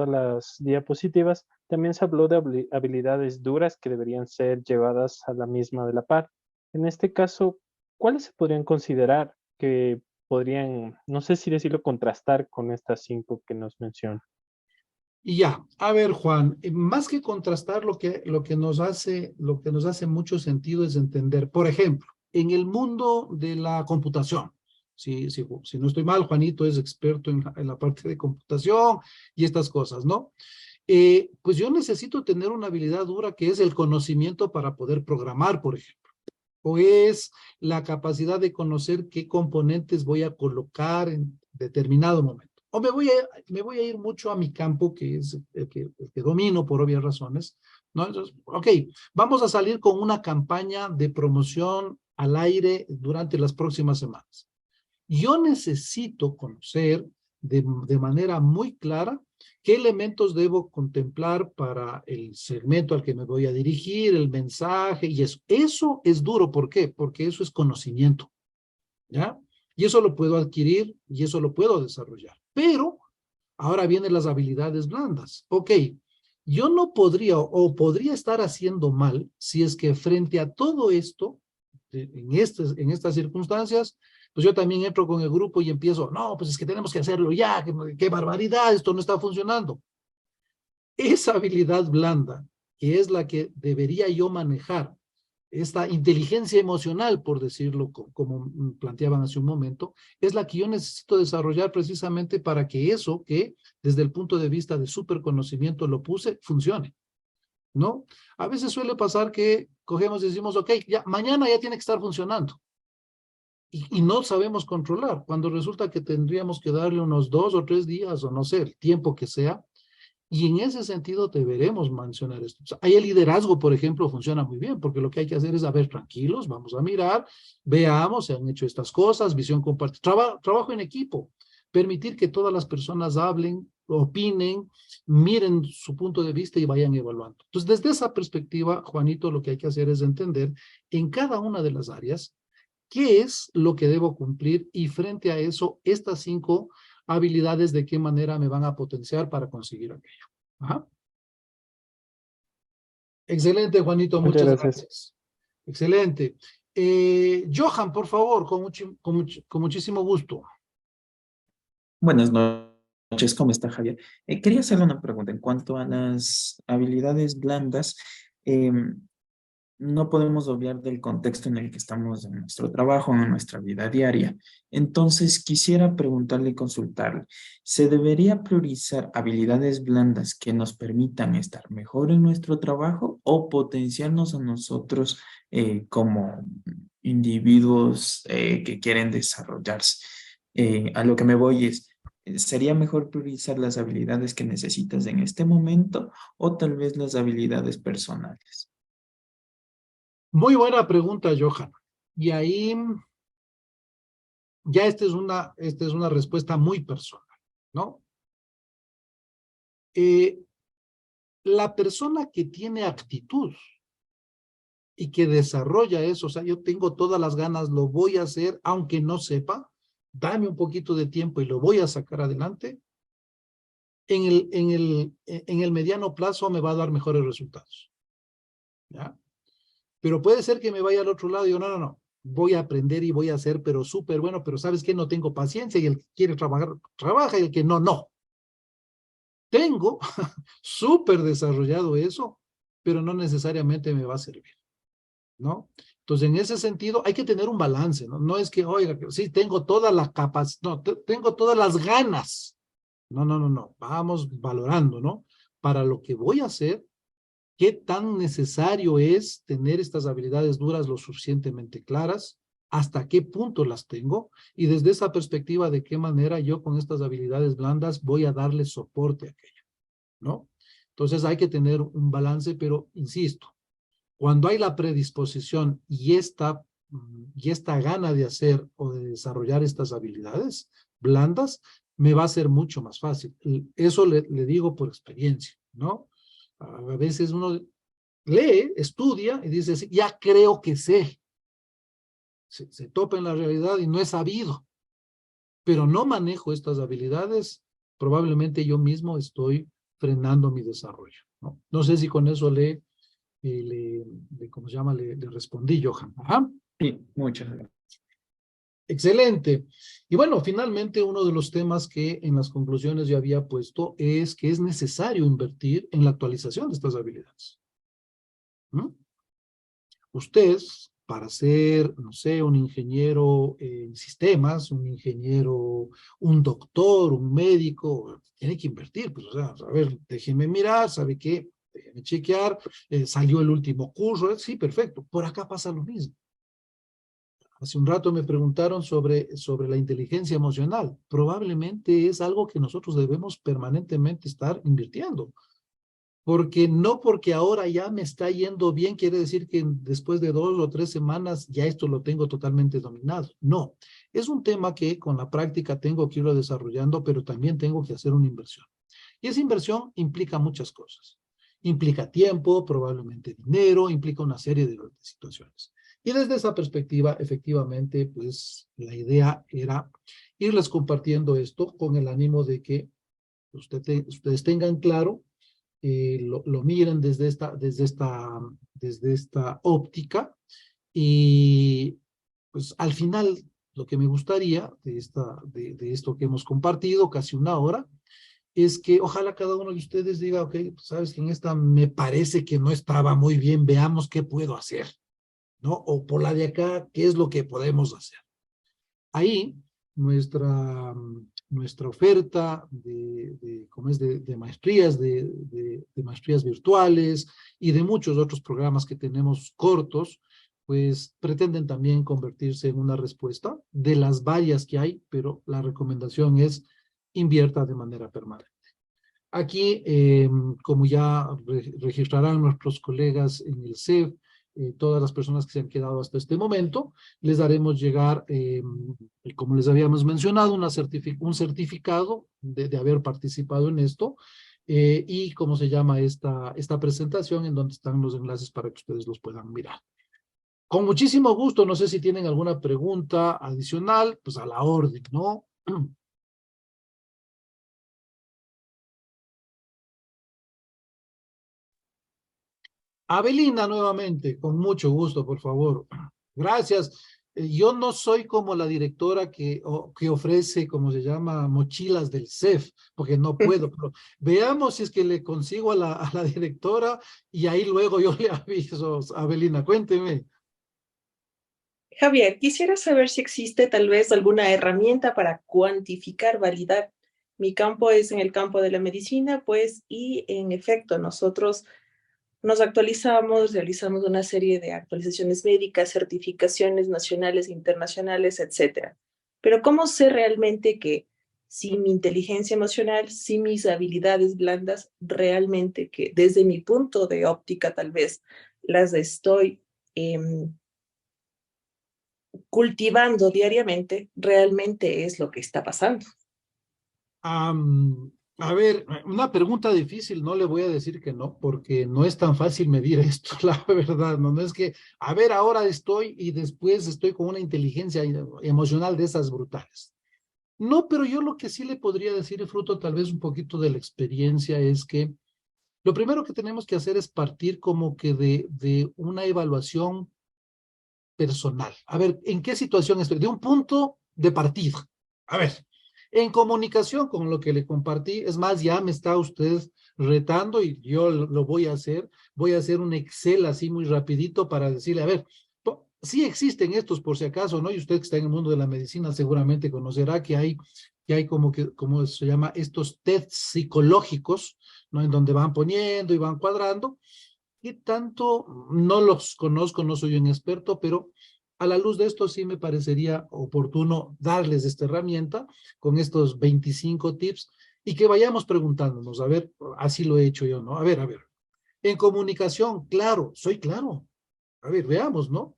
las diapositivas, también se habló de habilidades duras que deberían ser llevadas a la misma de la par. En este caso, ¿cuáles se podrían considerar que podrían, no sé si decirlo, contrastar con estas 5 que nos mencionan? Y ya, a ver, Juan, más que contrastar lo que nos hace mucho sentido es entender, por ejemplo, en el mundo de la computación, si no estoy mal, Juanito es experto en la parte de computación y estas cosas, ¿no? Pues yo necesito tener una habilidad dura que es el conocimiento para poder programar, por ejemplo, o es la capacidad de conocer qué componentes voy a colocar en determinado momento. O me voy a ir mucho a mi campo, que es el que domino por obvias razones, ¿no? Entonces, ok, vamos a salir con una campaña de promoción al aire durante las próximas semanas. Yo necesito conocer de manera muy clara qué elementos debo contemplar para el segmento al que me voy a dirigir, el mensaje y eso. Eso es duro, ¿por qué? Porque eso es conocimiento, ¿ya? Y eso lo puedo adquirir y eso lo puedo desarrollar. Pero ahora vienen las habilidades blandas. Ok, yo no podría o podría estar haciendo mal si es que frente a todo esto, en estas circunstancias, pues yo también entro con el grupo y empiezo, no, pues es que tenemos que hacerlo ya, qué barbaridad, esto no está funcionando. Esa habilidad blanda, que es la que debería yo manejar, esta inteligencia emocional, por decirlo como planteaban hace un momento, es la que yo necesito desarrollar precisamente para que eso que desde el punto de vista de superconocimiento lo puse, funcione, ¿no? A veces suele pasar que cogemos y decimos, ok, ya, mañana ya tiene que estar funcionando. Y no sabemos controlar, cuando resulta que tendríamos que darle unos 2 o 3 días, o no sé, el tiempo que sea, y en ese sentido deberemos mencionar esto. O sea, ahí el liderazgo, por ejemplo, funciona muy bien, porque lo que hay que hacer es, a ver, tranquilos, vamos a mirar, veamos, se han hecho estas cosas, visión compartida, trabajo en equipo, permitir que todas las personas hablen, opinen, miren su punto de vista y vayan evaluando. Entonces, desde esa perspectiva, Juanito, lo que hay que hacer es entender en cada una de las áreas qué es lo que debo cumplir y frente a eso, estas 5 habilidades, de qué manera me van a potenciar para conseguir aquello. Ajá. Excelente, Juanito, muchas gracias. Excelente. Johan, por favor, con muchísimo gusto. Buenas noches, ¿cómo está Javier? Quería hacerle una pregunta en cuanto a las habilidades blandas. No podemos obviar del contexto en el que estamos en nuestro trabajo, en nuestra vida diaria. Entonces, quisiera preguntarle y consultarle, ¿se debería priorizar habilidades blandas que nos permitan estar mejor en nuestro trabajo o potenciarnos a nosotros como individuos que quieren desarrollarse? A lo que me voy es, ¿sería mejor priorizar las habilidades que necesitas en este momento o tal vez las habilidades personales? Muy buena pregunta, Johan. Y ahí ya esta es una respuesta muy personal, ¿no? La persona que tiene actitud y que desarrolla eso, o sea, yo tengo todas las ganas, lo voy a hacer, aunque no sepa, dame un poquito de tiempo y lo voy a sacar adelante, en el mediano plazo me va a dar mejores resultados, ¿ya? Pero puede ser que me vaya al otro lado y digo, no, no, no, voy a aprender y voy a hacer, pero súper bueno, pero ¿sabes qué? No tengo paciencia y el que quiere trabajar, trabaja y el que no, no. Tengo súper desarrollado eso, pero no necesariamente me va a servir, ¿no? Entonces, en ese sentido, hay que tener un balance, ¿no? No es que, oiga, sí, tengo toda la capacidad, no, tengo todas las ganas. No, no, no, no, vamos valorando, ¿no? Para lo que voy a hacer, qué tan necesario es tener estas habilidades duras lo suficientemente claras, hasta qué punto las tengo, y desde esa perspectiva, de qué manera yo con estas habilidades blandas voy a darle soporte a aquello, ¿no? Entonces hay que tener un balance, pero insisto, cuando hay la predisposición y esta gana de hacer o de desarrollar estas habilidades blandas, me va a ser mucho más fácil. Y eso le digo por experiencia, ¿no? A veces uno lee, estudia y dice, sí, ya creo que sé. Se topa en la realidad y no he sabido, pero no manejo estas habilidades, probablemente yo mismo estoy frenando mi desarrollo, ¿no? No sé si con eso ¿cómo se llama? Le respondí, Johan. Ajá. Sí, muchas gracias. Excelente. Y bueno, finalmente uno de los temas que en las conclusiones yo había puesto es que es necesario invertir en la actualización de estas habilidades. ¿Mm? Usted, para ser, no sé, un ingeniero en sistemas, un ingeniero, un doctor, un médico, tiene que invertir, pues, o sea, a ver, déjenme mirar, ¿sabe qué? Déjenme chequear, salió el último curso, sí, perfecto. Por acá pasa lo mismo. Hace un rato me preguntaron sobre la inteligencia emocional. Probablemente es algo que nosotros debemos permanentemente estar invirtiendo. Porque no porque ahora ya me está yendo bien, quiere decir que después de 2 o 3 semanas ya esto lo tengo totalmente dominado. No, es un tema que con la práctica tengo que irlo desarrollando, pero también tengo que hacer una inversión. Y esa inversión implica muchas cosas. Implica tiempo, probablemente dinero, implica una serie de situaciones. Y desde esa perspectiva, efectivamente, pues la idea era irles compartiendo esto con el ánimo de que ustedes tengan claro, lo miren desde esta óptica, y pues al final lo que me gustaría de esto que hemos compartido, casi una hora, es que ojalá cada uno de ustedes diga, ok, pues sabes que en esta me parece que no estaba muy bien, veamos qué puedo hacer, ¿no? O por la de acá, ¿qué es lo que podemos hacer? Ahí nuestra oferta ¿cómo es? De maestrías, de maestrías virtuales y de muchos otros programas que tenemos cortos, pues pretenden también convertirse en una respuesta de las varias que hay, pero la recomendación es invierta de manera permanente. Aquí, como ya registrarán nuestros colegas en el CEF, todas las personas que se han quedado hasta este momento, les daremos llegar, como les habíamos mencionado, un certificado de haber participado en esto, y cómo se llama esta presentación, en donde están los enlaces para que ustedes los puedan mirar. Con muchísimo gusto, no sé si tienen alguna pregunta adicional, pues a la orden, ¿no? Abelina, nuevamente, con mucho gusto, por favor. Gracias. Yo no soy como la directora que ofrece, como se llama, mochilas del CEF, porque no puedo, pero veamos si es que le consigo a la directora y ahí luego yo le aviso. Abelina, cuénteme. Javier, quisiera saber si existe tal vez alguna herramienta para cuantificar, validar. Mi campo es en el campo de la medicina, pues, y en efecto, nosotros nos actualizamos, realizamos una serie de actualizaciones médicas, certificaciones nacionales e internacionales, etcétera. Pero ¿cómo sé realmente que si mi inteligencia emocional, si mis habilidades blandas, realmente que desde mi punto de óptica tal vez las estoy cultivando diariamente, realmente es lo que está pasando? A ver, una pregunta difícil, no le voy a decir que no, porque no es tan fácil medir esto, la verdad, no es que, a ver, ahora estoy y después estoy con una inteligencia emocional de esas brutales. No, pero yo lo que sí le podría decir, fruto tal vez un poquito de la experiencia, es que lo primero que tenemos que hacer es partir como que de una evaluación personal. A ver, ¿en qué situación estoy? De un punto de partida. A ver, en comunicación con lo que le compartí, es más, ya me está usted retando y yo lo voy a hacer. Voy a hacer un Excel así muy rapidito para decirle, a ver, sí existen estos por si acaso, ¿no? Y usted que está en el mundo de la medicina seguramente conocerá que hay como que, ¿cómo se llama? Estos tests psicológicos, ¿no? En donde van poniendo y van cuadrando. ¿Qué tanto? No los conozco, no soy un experto, pero a la luz de esto sí me parecería oportuno darles esta herramienta con estos 25 tips y que vayamos preguntándonos, a ver, así lo he hecho yo, ¿no? A ver. En comunicación, claro, soy claro. A ver, veamos, ¿no?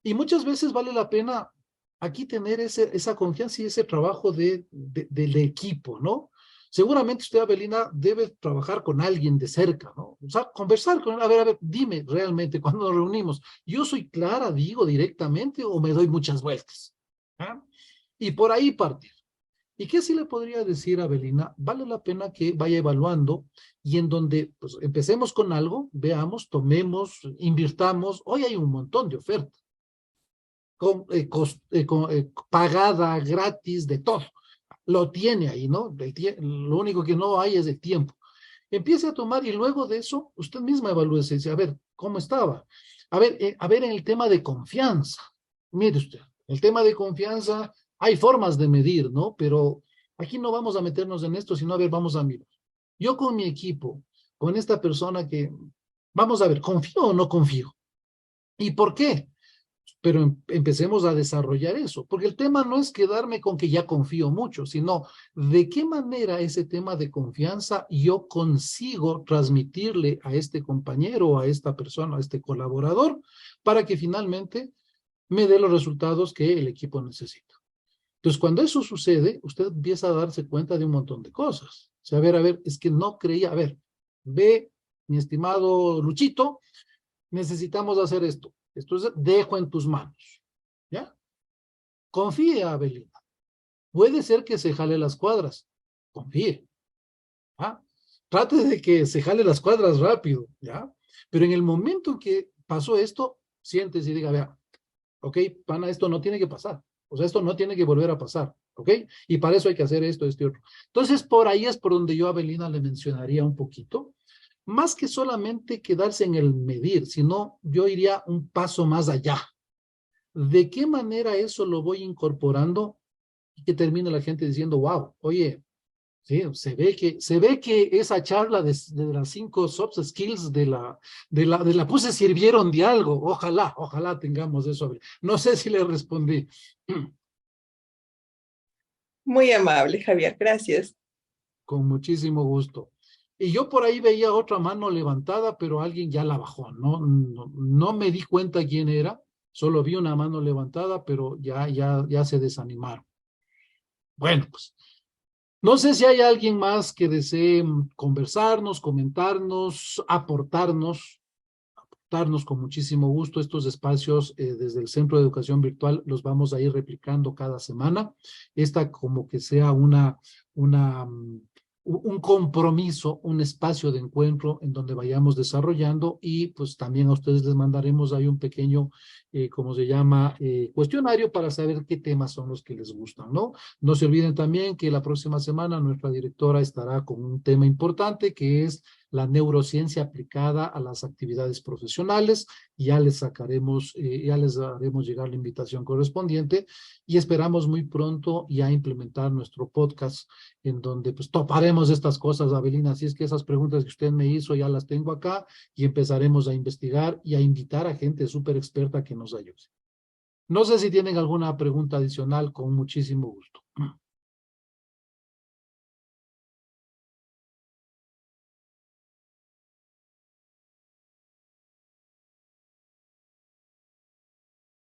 Y muchas veces vale la pena aquí tener esa confianza y ese trabajo del equipo, ¿no? Seguramente usted, Abelina, debe trabajar con alguien de cerca, ¿no? O sea, conversar con él, a ver, dime realmente cuando nos reunimos, ¿yo soy clara, digo directamente o me doy muchas vueltas? ¿Ah? Y por ahí partir. ¿Y qué sí le podría decir a Abelina? Vale la pena que vaya evaluando y en donde pues, empecemos con algo, veamos, tomemos, invirtamos. Hoy hay un montón de ofertas pagada, gratis, de todo. Lo tiene ahí, ¿no? Lo único que no hay es el tiempo. Empiece a tomar y luego de eso, usted misma evalúese y dice, a ver, ¿cómo estaba? A ver, en el tema de confianza. Mire usted, el tema de confianza, hay formas de medir, ¿no? Pero aquí no vamos a meternos en esto, sino a ver, vamos a mirar. Yo con mi equipo, con esta persona que, vamos a ver, ¿confío o no confío? ¿Y por qué? Pero empecemos a desarrollar eso, porque el tema no es quedarme con que ya confío mucho, sino de qué manera ese tema de confianza yo consigo transmitirle a este compañero, a esta persona, a este colaborador, para que finalmente me dé los resultados que el equipo necesita. Entonces, cuando eso sucede, usted empieza a darse cuenta de un montón de cosas. O sea, a ver, es que no creía, a ver, ve, mi estimado Luchito, necesitamos hacer esto. Esto es, dejo en tus manos. ¿Ya? Confíe, Abelina. Puede ser que se jale las cuadras. Confíe. ¿Ah? Trate de que se jale las cuadras rápido. ¿Ya? Pero en el momento en que pasó esto, siéntese y diga, vea, ok, pana, esto no tiene que pasar. O sea, esto no tiene que volver a pasar. ¿Ok? Y para eso hay que hacer esto, este otro. Entonces, por ahí es por donde yo a Abelina le mencionaría un poquito. Más que solamente quedarse en el medir, sino yo iría un paso más allá. ¿De qué manera eso lo voy incorporando y que termine la gente diciendo, wow, oye, sí, se ve que esa charla de las 5 soft skills de la PUSE sirvieron de algo? Ojalá tengamos eso. No sé si le respondí. Muy amable, Javier, gracias. Con muchísimo gusto. Y yo por ahí veía otra mano levantada, pero alguien ya la bajó, no me di cuenta quién era, solo vi una mano levantada, pero ya se desanimaron. Bueno, pues, no sé si hay alguien más que desee conversarnos, comentarnos, aportarnos con muchísimo gusto. Estos espacios desde el Centro de Educación Virtual los vamos a ir replicando cada semana. Esta como que sea una un compromiso, un espacio de encuentro en donde vayamos desarrollando y pues también a ustedes les mandaremos ahí un pequeño, ¿cómo se llama? Cuestionario para saber qué temas son los que les gustan, ¿no? No se olviden también que la próxima semana nuestra directora estará con un tema importante que es la neurociencia aplicada a las actividades profesionales. Ya les sacaremos, ya les haremos llegar la invitación correspondiente y esperamos muy pronto ya implementar nuestro podcast en donde pues toparemos estas cosas, Abelina. Así es que esas preguntas que usted me hizo ya las tengo acá y empezaremos a investigar y a invitar a gente súper experta que nos ayude. No sé si tienen alguna pregunta adicional, con muchísimo gusto.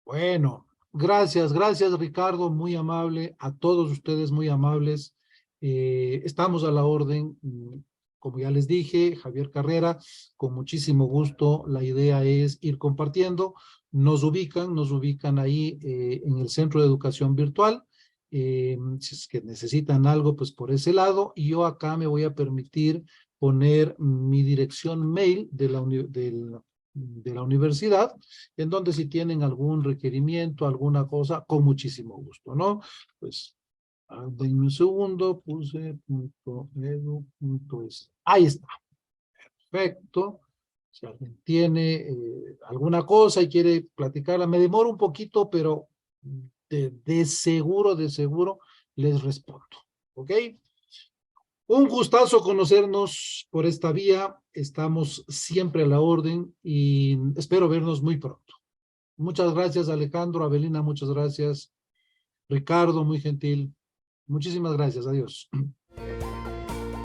Bueno, gracias Ricardo, muy amable, a todos ustedes muy amables. Estamos a la orden, como ya les dije, Javier Carrera, con muchísimo gusto. La idea es ir compartiendo. Nos ubican ahí en el Centro de Educación Virtual. Si es que necesitan algo, pues por ese lado. Y yo acá me voy a permitir poner mi dirección mail de la universidad, en donde si tienen algún requerimiento, alguna cosa, con muchísimo gusto, ¿no? Pues, denme un segundo, puse .edu.es. Ahí está. Perfecto. Si alguien tiene alguna cosa y quiere platicarla, me demoro un poquito, pero de seguro les respondo. ¿Ok? Un gustazo conocernos por esta vía. Estamos siempre a la orden y espero vernos muy pronto. Muchas gracias, Alejandro, Abelina, muchas gracias. Ricardo, muy gentil. Muchísimas gracias. Adiós.